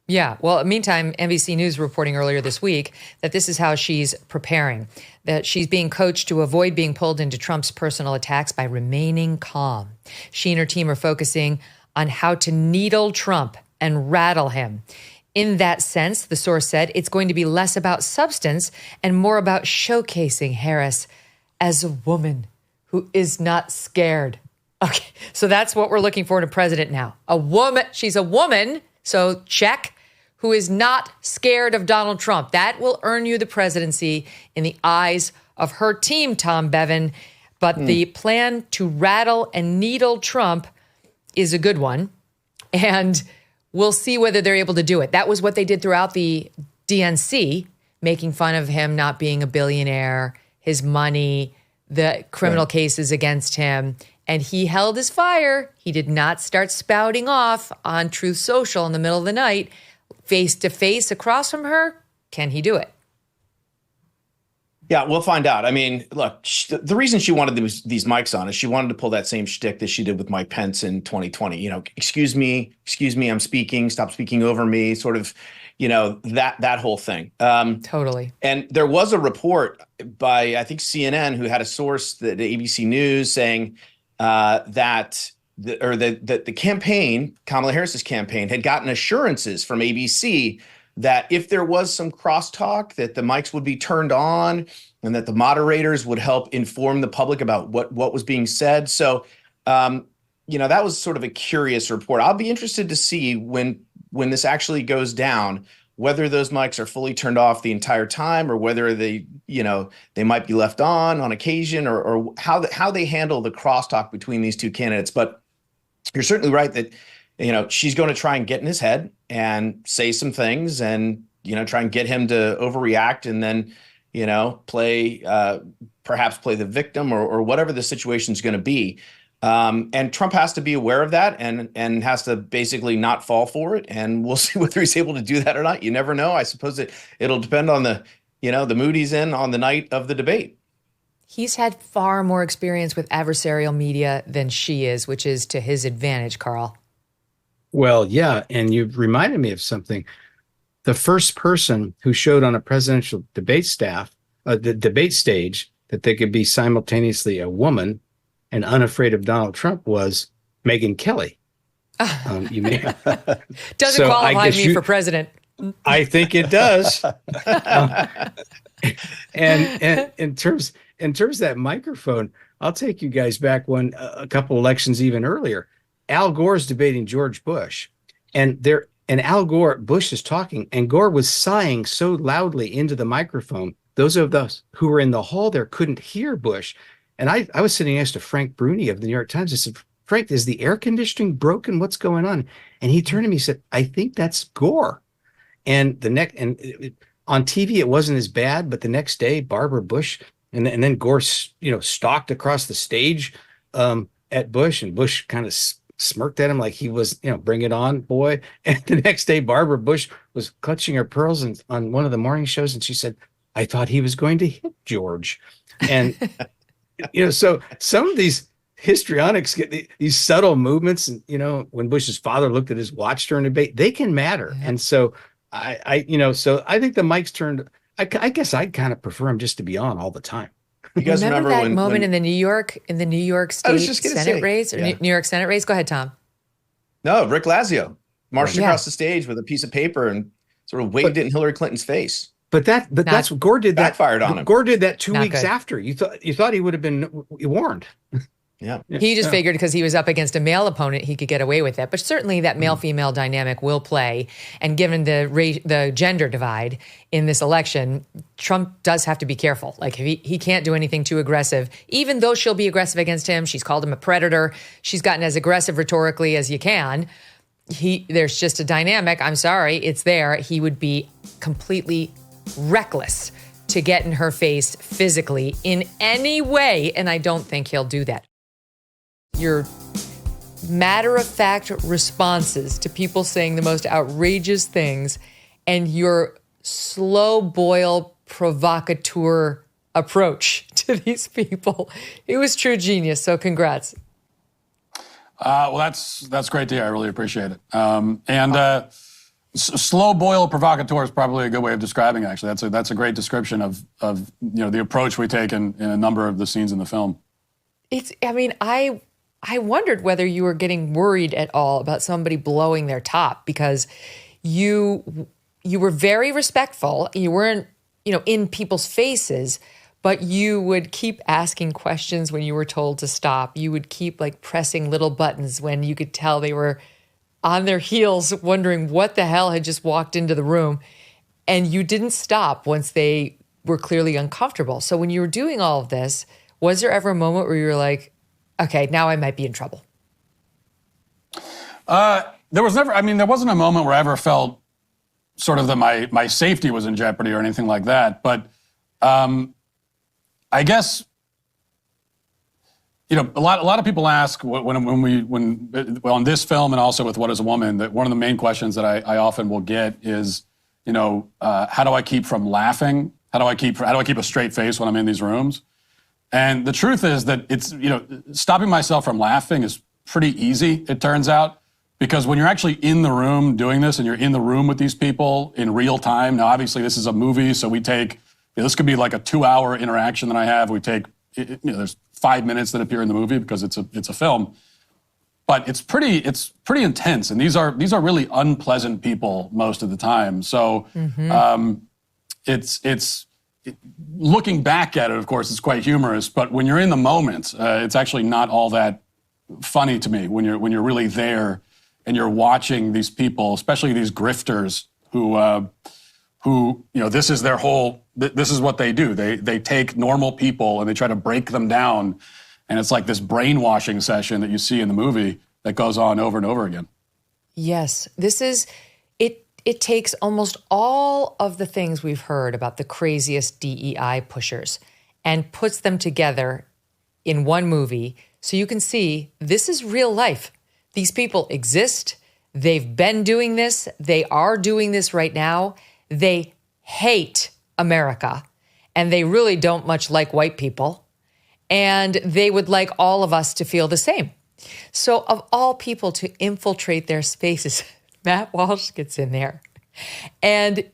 Yeah. Well, meantime, NBC News reporting earlier this week that this is how she's preparing, that she's being coached to avoid being pulled into Trump's personal attacks by remaining calm. She and her team are focusing on how to needle Trump and rattle him. In that sense, the source said, it's going to be less about substance and more about showcasing Harris as a woman who is not scared. Okay, so that's what we're looking for in a president now. A woman, she's a woman, so check, who is not scared of Donald Trump. That will earn you the presidency in the eyes of her team, Tom Bevan. But the plan to rattle and needle Trump is a good one. And we'll see whether they're able to do it. That was what they did throughout the DNC, making fun of him not being a billionaire, his money, the criminal cases against him. And he held his fire. He did not start spouting off on Truth Social in the middle of the night, face to face across from her. Can he do it? Yeah, we'll find out. I mean, look, the reason she wanted these mics on is she wanted to pull that same shtick that she did with Mike Pence in 2020. Excuse me, I'm speaking, stop speaking over me, sort of, that whole thing. Totally. And there was a report by, I think, CNN, who had a source, the ABC News, saying that the campaign, Kamala Harris's campaign, had gotten assurances from ABC that if there was some crosstalk, that the mics would be turned on and that the moderators would help inform the public about what was being said. So, that was sort of a curious report. I'll be interested to see when this actually goes down, whether those mics are fully turned off the entire time or whether they might be left on occasion or how they handle the crosstalk between these two candidates. But you're certainly right that, she's going to try and get in his head and say some things and, try and get him to overreact and then, perhaps play the victim or whatever the situation is going to be. And Trump has to be aware of that and has to basically not fall for it. And we'll see whether he's able to do that or not. You never know. I suppose it'll depend on the mood he's in on the night of the debate. He's had far more experience with adversarial media than she is, which is to his advantage, Carl. Well, yeah. And you reminded me of something. The first person who showed on a presidential debate the debate stage, that they could be simultaneously a woman and unafraid of Donald Trump was Megyn Kelly. You may doesn't qualify me for president. I think it does. And in terms of that microphone, I'll take you guys back a couple elections even earlier. Al Gore's debating George Bush, and Bush is talking, and Gore was sighing so loudly into the microphone. Those of us who were in the hall there couldn't hear Bush. And I was sitting next to Frank Bruni of the New York Times. I said, Frank, is the air conditioning broken? What's going on? And he turned to me and said, I think that's Gore. And on TV, it wasn't as bad, but the next day, Barbara Bush, and then Gore, stalked across the stage at Bush, and Bush kind of smirked at him like he was, bring it on, boy. And the next day, Barbara Bush was clutching her pearls on one of the morning shows, and she said, I thought he was going to hit George. And, so some of these histrionics get these subtle movements. And, when Bush's father looked at his watch during debate, they can matter. Yeah. And so I think the mic's turned, I guess I'd kind of prefer him just to be on all the time. You guys remember that moment in the New York State Senate race or New York Senate race? Go ahead, Tom. No, Rick Lazio marched across the stage with a piece of paper and sort of waved it in Hillary Clinton's face. But that's what Gore did. Backfired on him. Gore did that 2 weeks after. You thought he would have been warned. Yeah. He just figured because he was up against a male opponent, he could get away with it. But certainly that male-female dynamic will play. And given the gender divide in this election, Trump does have to be careful. Like he can't do anything too aggressive, even though she'll be aggressive against him. She's called him a predator. She's gotten as aggressive rhetorically as you can. There's just a dynamic. I'm sorry, it's there. He would be completely reckless to get in her face physically in any way. And I don't think he'll do that. Your matter-of-fact responses to people saying the most outrageous things and your slow-boil provocateur approach to these people. It was true genius, so congrats. Well, that's great to hear. I really appreciate it. Slow boil provocateur is probably a good way of describing it, actually. That's a great description of the approach we take in a number of the scenes in the film. I wondered whether you were getting worried at all about somebody blowing their top, because you were very respectful. You weren't, in people's faces, but you would keep asking questions when you were told to stop. You would keep pressing little buttons when you could tell they were on their heels, wondering what the hell had just walked into the room. And you didn't stop once they were clearly uncomfortable. So when you were doing all of this, was there ever a moment where you were like, okay, now I might be in trouble? There wasn't a moment where I ever felt sort of that my safety was in jeopardy or anything like that. But I guess, a lot of people ask when on this film and also with What Is a Woman, that one of the main questions that I often will get is, how do I keep from laughing? How do I keep a straight face when I'm in these rooms? And the truth is that it's, stopping myself from laughing is pretty easy, it turns out, because when you're actually in the room doing this and you're in the room with these people in real time, now obviously this is a movie, so we take, this could be like a 2-hour interaction that I have. We take, there's 5 minutes that appear in the movie because it's a film, but it's pretty intense. And these are really unpleasant people most of the time. So it's looking back at it, of course, it's quite humorous, but when you're in the moment, it's actually not all that funny to me when you're really there and you're watching these people, especially these grifters who this is their whole, this is what they do. They take normal people and they try to break them down. And it's like this brainwashing session that you see in the movie that goes on over and over again. Yes, it takes almost all of the things we've heard about the craziest DEI pushers and puts them together in one movie so you can see this is real life. These people exist. They've been doing this. They are doing this right now. They hate America, and they really don't much like white people. And they would like all of us to feel the same. So of all people to infiltrate their spaces, Matt Walsh gets in there. And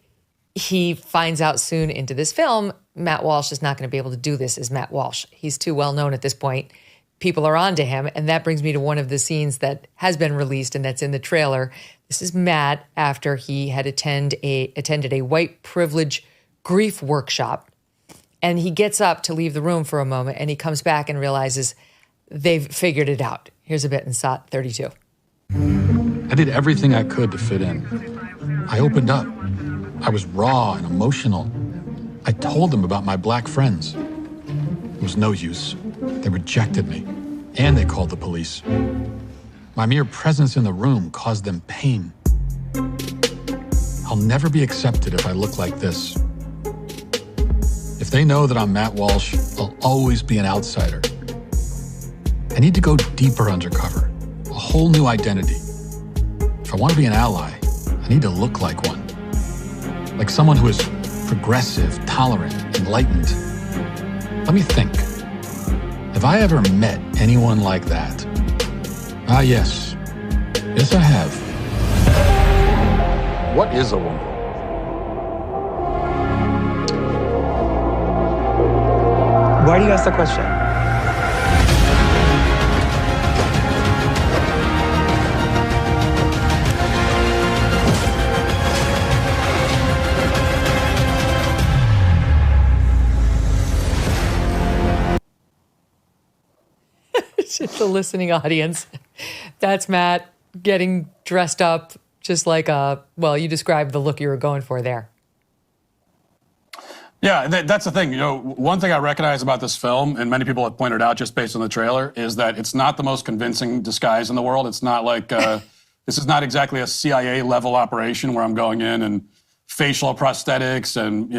he finds out soon into this film, Matt Walsh is not going to be able to do this as Matt Walsh. He's too well known at this point. People are on to him. And that brings me to one of the scenes that has been released and that's in the trailer. This is Matt after he had attended a white privilege grief workshop. And he gets up to leave the room for a moment and he comes back and realizes they've figured it out. Here's a bit in SOT 32. I did everything I could to fit in. I opened up. I was raw and emotional. I told them about my black friends. It was no use. They rejected me, and they called the police. My mere presence in the room caused them pain. I'll never be accepted if I look like this. If they know that I'm Matt Walsh, I'll always be an outsider. I need to go deeper undercover, a whole new identity. If I want to be an ally, I need to look like one. Like someone who is progressive, tolerant, enlightened. Let me think. Have I ever met anyone like that? Ah, yes. Yes, I have. What is a woman? Why do you ask the question? It's the listening audience. That's Matt getting dressed up just like you described the look you were going for there. Yeah, that's the thing. You know, one thing I recognize about this film, and many people have pointed out just based on the trailer, is that it's not the most convincing disguise in the world. It's not like, this is not exactly a CIA level operation where I'm going in and facial prosthetics and,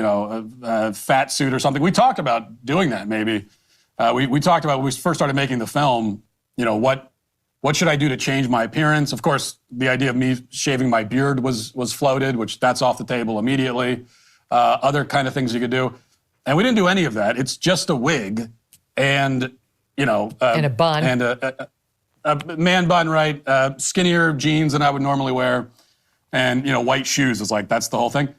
a fat suit or something. We talked about doing that maybe. We talked about when we first started making the film, what should I do to change my appearance? Of course, the idea of me shaving my beard was floated, which that's off the table immediately. Other kind of things you could do. And we didn't do any of that. It's just a wig and, and a bun. And a man bun, right? Skinnier jeans than I would normally wear. And, white shoes is like, that's the whole thing.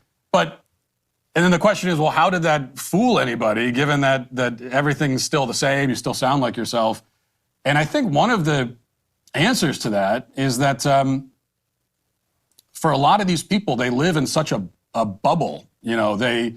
And then the question is, well, how did that fool anybody, given that everything's still the same, you still sound like yourself? And I think one of the answers to that is that for a lot of these people, they live in such a bubble. They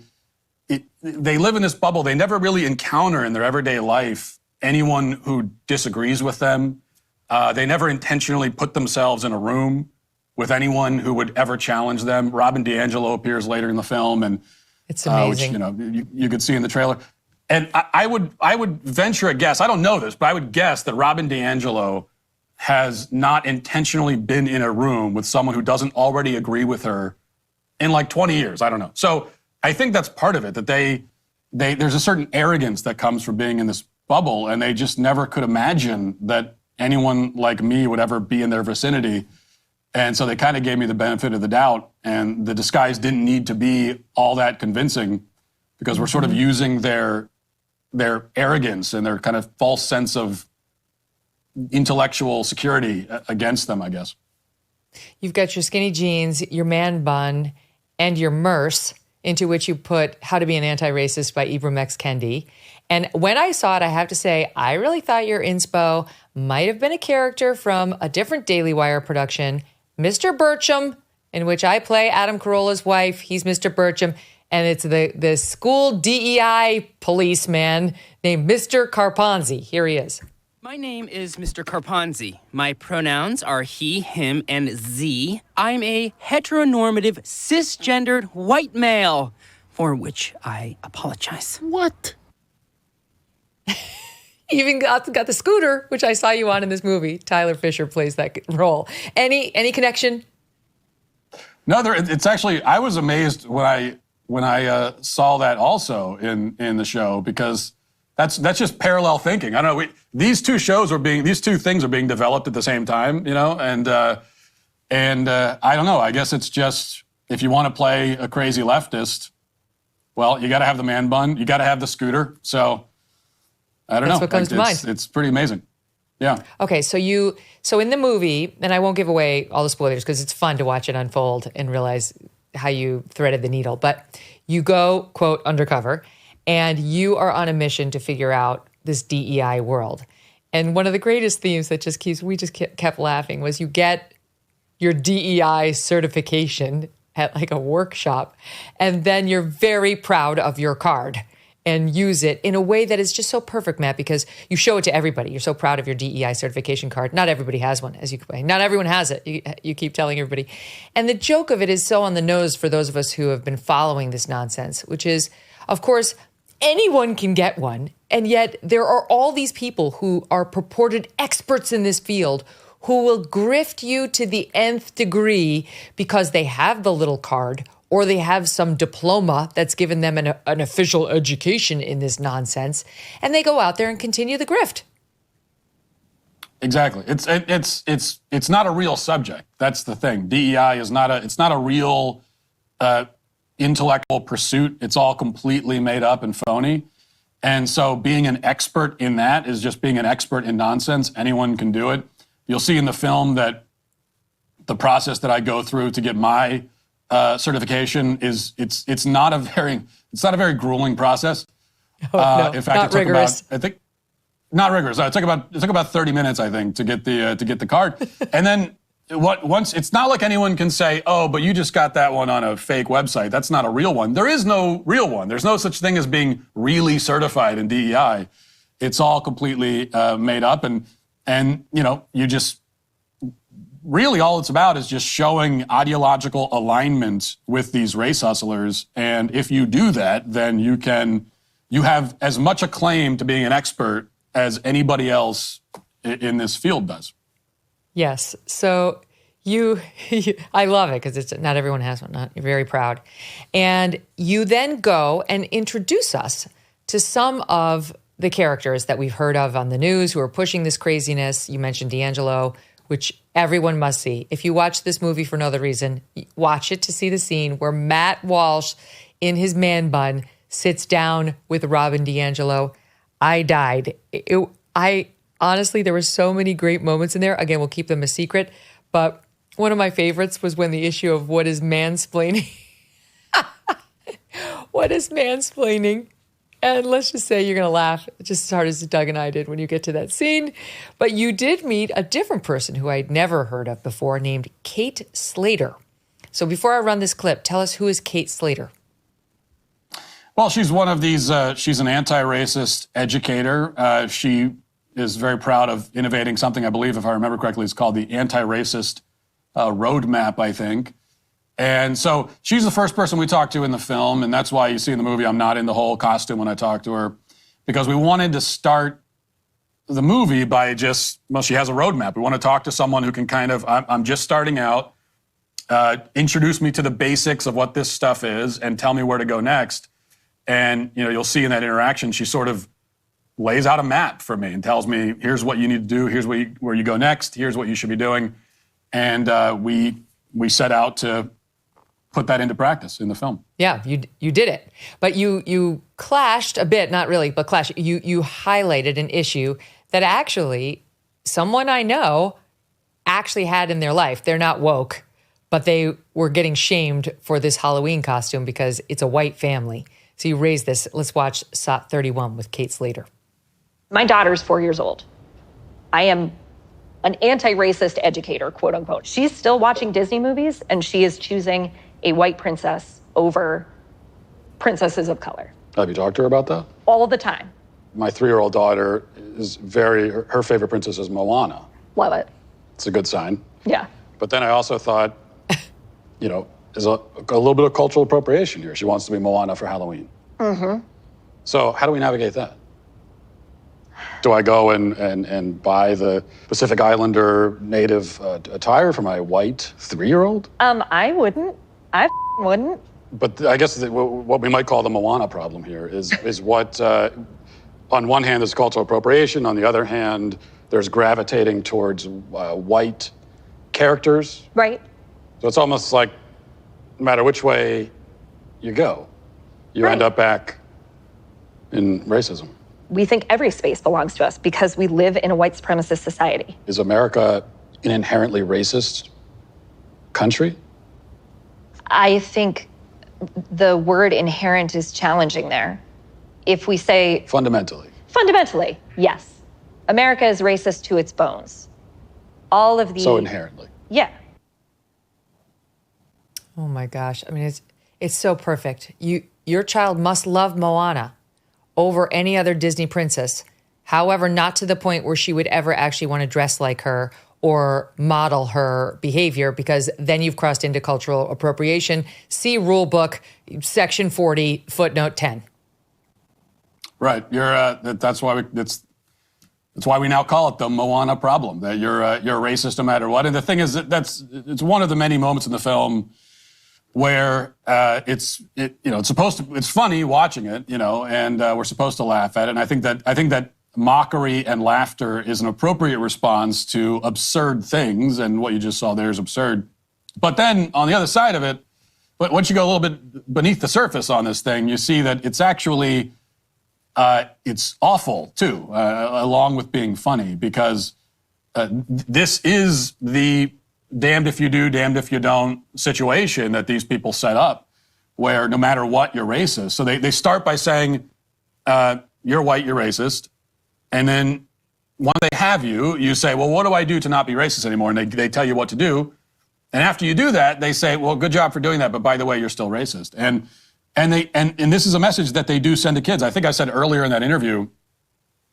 live in this bubble. They never really encounter in their everyday life anyone who disagrees with them. They never intentionally put themselves in a room with anyone who would ever challenge them. Robin DiAngelo appears later in the film, and it's amazing. Which you could see in the trailer. And I would venture a guess. I don't know this, but I would guess that Robin DiAngelo has not intentionally been in a room with someone who doesn't already agree with her in like 20 years. I don't know. So I think that's part of it, that there's a certain arrogance that comes from being in this bubble, and they just never could imagine that anyone like me would ever be in their vicinity. And so they kind of gave me the benefit of the doubt, and the disguise didn't need to be all that convincing because we're sort of using their arrogance and their kind of false sense of intellectual security against them, I guess. You've got your skinny jeans, your man bun, and your merce, into which you put How to Be an Anti-Racist by Ibram X. Kendi. And when I saw it, I have to say, I really thought your inspo might have been a character from a different Daily Wire production, Mr. Burcham, in which I play Adam Carolla's wife. He's Mr. Burcham. And it's the school DEI policeman named Mr. Carponzi. Here he is. My name is Mr. Carponzi. My pronouns are he, him, and Z. I'm a heteronormative, cisgendered white male, for which I apologize. What? Even got the scooter, which I saw you on in this movie. Tyler Fisher plays that role. Any connection? No, it's actually, I was amazed when I saw that also in the show, because that's just parallel thinking. I don't know. These two things are being developed at the same time, and I don't know. I guess it's just, if you want to play a crazy leftist, well, you got to have the man bun, you got to have the scooter. So I don't know. That's what comes to mind. It's pretty amazing. Yeah. Okay, so in the movie, and I won't give away all the spoilers because it's fun to watch it unfold and realize how you threaded the needle, but you go, quote, undercover, and you are on a mission to figure out this DEI world. And one of the greatest themes that we just kept laughing was you get your DEI certification at like a workshop, and then you're very proud of your card and use it in a way that is just so perfect, Matt, because you show it to everybody. You're so proud of your DEI certification card. Not everybody has one, as you can say. Not everyone has it. You keep telling everybody. And the joke of it is so on the nose for those of us who have been following this nonsense, which is, of course, anyone can get one. And yet there are all these people who are purported experts in this field who will grift you to the nth degree because they have the little card or they have some diploma that's given them an official education in this nonsense, and they go out there and continue the grift. Exactly. It's not a real subject. That's the thing. DEI is not a real intellectual pursuit. It's all completely made up and phony. And so being an expert in that is just being an expert in nonsense. Anyone can do it. You'll see in the film that the process that I go through to get my certification is it's not a very grueling process. No, in fact, not rigorous. Not rigorous. It took about 30 minutes, I think, to get the card. And then once it's not like anyone can say, "Oh, but you just got that one on a fake website." That's not a real one. There is no real one. There's no such thing as being really certified in DEI. It's all completely made up, and you just. Really, all it's about is just showing ideological alignment with these race hustlers. And if you do that, then you have as much a claim to being an expert as anybody else in this field does. Yes. So I love it because not everyone has one. You're very proud. And you then go and introduce us to some of the characters that we've heard of on the news who are pushing this craziness. You mentioned D'Angelo, which everyone must see. If you watch this movie for no other reason, watch it to see the scene where Matt Walsh in his man bun sits down with Robin DiAngelo. I died. I honestly, there were so many great moments in there. Again, we'll keep them a secret. But one of my favorites was when the issue of what is mansplaining. What is mansplaining? And let's just say you're going to laugh just as hard as Doug and I did when you get to that scene. But you did meet a different person who I'd never heard of before named Kate Slater. So before I run this clip, tell us, who is Kate Slater? Well, she's one of these, she's an anti-racist educator. She is very proud of innovating something, I believe, if I remember correctly, it's called the Anti-Racist Roadmap, I think. And so she's the first person we talked to in the film, and that's why you see in the movie I'm not in the whole costume when I talk to her, because we wanted to start the movie by she has a roadmap. We want to talk to someone who can I'm just starting out, introduce me to the basics of what this stuff is and tell me where to go next. And, you'll see in that interaction, she sort of lays out a map for me and tells me, here's what you need to do, here's where you go next, here's what you should be doing. And we set out to put that into practice in the film. Yeah, you did it. But you clashed a bit, not really, but clashed. You highlighted an issue that actually someone I know actually had in their life. They're not woke, but they were getting shamed for this Halloween costume because it's a white family. So you raised this. Let's watch SOT 31 with Kate Slater. My daughter's 4 years old. I am an anti-racist educator, quote unquote. She's still watching Disney movies and she is choosing a white princess over princesses of color. Have you talked to her about that? All the time. My 3-year-old daughter is her favorite princess is Moana. Love it. It's a good sign. Yeah. But then I also thought, there's a little bit of cultural appropriation here. She wants to be Moana for Halloween. Mm-hmm. So how do we navigate that? do I go and buy the Pacific Islander native attire for my white 3-year-old? I wouldn't. I wouldn't. But I guess what we might call the Moana problem here is what, on one hand, there's cultural appropriation. On the other hand, there's gravitating towards white characters. Right. So it's almost like no matter which way you go, you end up back in racism. We think every space belongs to us because we live in a white supremacist society. Is America an inherently racist country? I think the word inherent is challenging there. If we say... Fundamentally, yes. America is racist to its bones. All of the... So inherently. Yeah. Oh my gosh. I mean, it's so perfect. Your child must love Moana over any other Disney princess. However, not to the point where she would ever actually want to dress like her or model her behavior, because then you've crossed into cultural appropriation. See rule book, section 40, footnote 10. Right. That's why that's why we now call it the Moana problem. That you're a racist no matter what. And the thing is it's one of the many moments in the film where it's funny watching it, and we're supposed to laugh at it. And I think that mockery and laughter is an appropriate response to absurd things, and what you just saw there is absurd. But then on the other side of it, but once you go a little bit beneath the surface on this thing, you see that it's actually it's awful too, along with being funny, because this is the damned if you do, damned if you don't situation that these people set up, where no matter what, you're racist. So they start by saying, you're white, you're racist. And then when they have you say, well, what do I do to not be racist anymore? And they tell you what to do. And after you do that, they say, well, good job for doing that, but by the way, you're still racist. And this is a message that they do send to kids. I think I said earlier in that interview,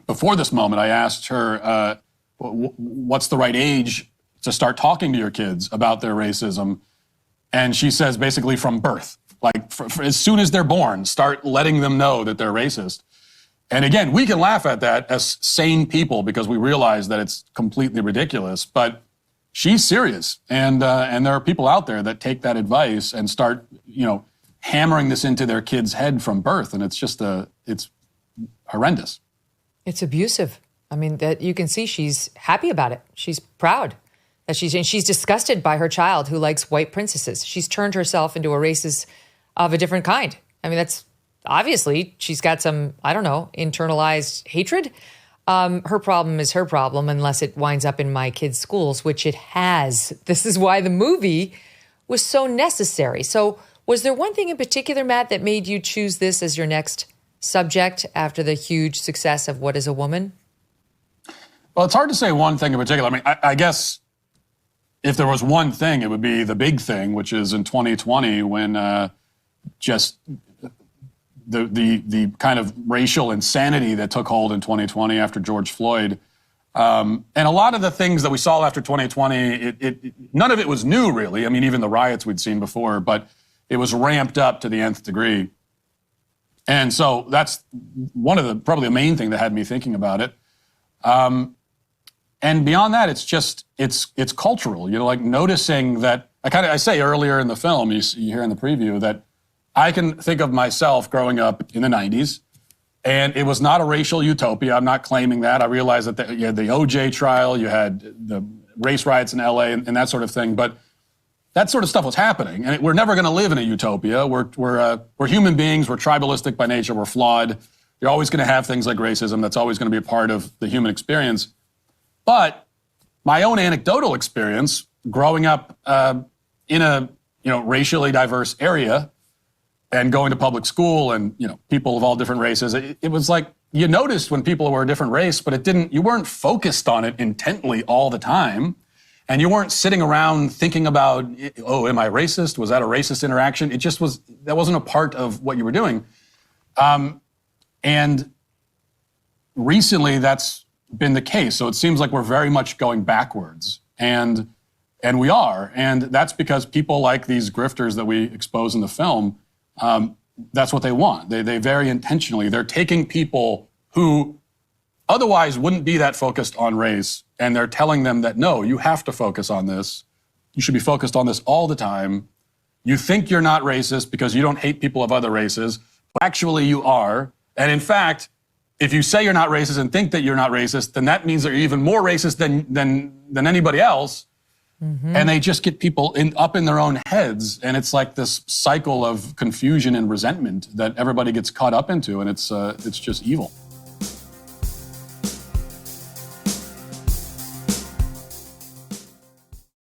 before this moment, I asked her, what's the right age to start talking to your kids about their racism? And she says basically from birth, like as soon as they're born, start letting them know that they're racist. And again, we can laugh at that as sane people because we realize that it's completely ridiculous, but she's serious. And there are people out there that take that advice and start, hammering this into their kid's head from birth. And it's just it's horrendous. It's abusive. I mean, that you can see she's happy about it. She's proud that she's disgusted by her child who likes white princesses. She's turned herself into a racist of a different kind. I mean, that's obviously she's got some, I don't know, internalized hatred. Her problem is her problem unless it winds up in my kids' schools, which it has. This is why the movie was so necessary. So was there one thing in particular, Matt, that made you choose this as your next subject after the huge success of What is a Woman? Well, it's hard to say one thing in particular. I mean, I guess if there was one thing, it would be the big thing, which is in 2020 when just the kind of racial insanity that took hold in 2020 after George Floyd. And a lot of the things that we saw after 2020, none of it was new, really. I mean, even the riots we'd seen before, but it was ramped up to the nth degree. And so that's one of probably the main thing that had me thinking about it. And beyond that, it's just, it's cultural, like noticing that, I say earlier in the film, you hear in the preview, that I can think of myself growing up in the 90s, and it was not a racial utopia. I'm not claiming that. I realize that you had the OJ trial, you had the race riots in LA and that sort of thing, but that sort of stuff was happening. And we're never going to live in a utopia. We're human beings. We're tribalistic by nature. We're flawed. You're always going to have things like racism. That's always going to be a part of the human experience. But my own anecdotal experience growing up in a racially diverse area and going to public school and people of all different races, it was like you noticed when people were a different race, but you weren't focused on it intently all the time. And you weren't sitting around thinking about, oh, am I racist? Was that a racist interaction? That wasn't a part of what you were doing. And recently that's been the case. So it seems like we're very much going backwards. And we are. And that's because people like these grifters that we expose in the film, that's what they want. They very intentionally, they're taking people who otherwise wouldn't be that focused on race. And they're telling them that, no, you have to focus on this. You should be focused on this all the time. You think you're not racist because you don't hate people of other races. But actually, you are. And in fact, if you say you're not racist and think that you're not racist, then that means that you're even more racist than anybody else. Mm-hmm. And they just get people up in their own heads. And it's like this cycle of confusion and resentment that everybody gets caught up into. And it's just evil.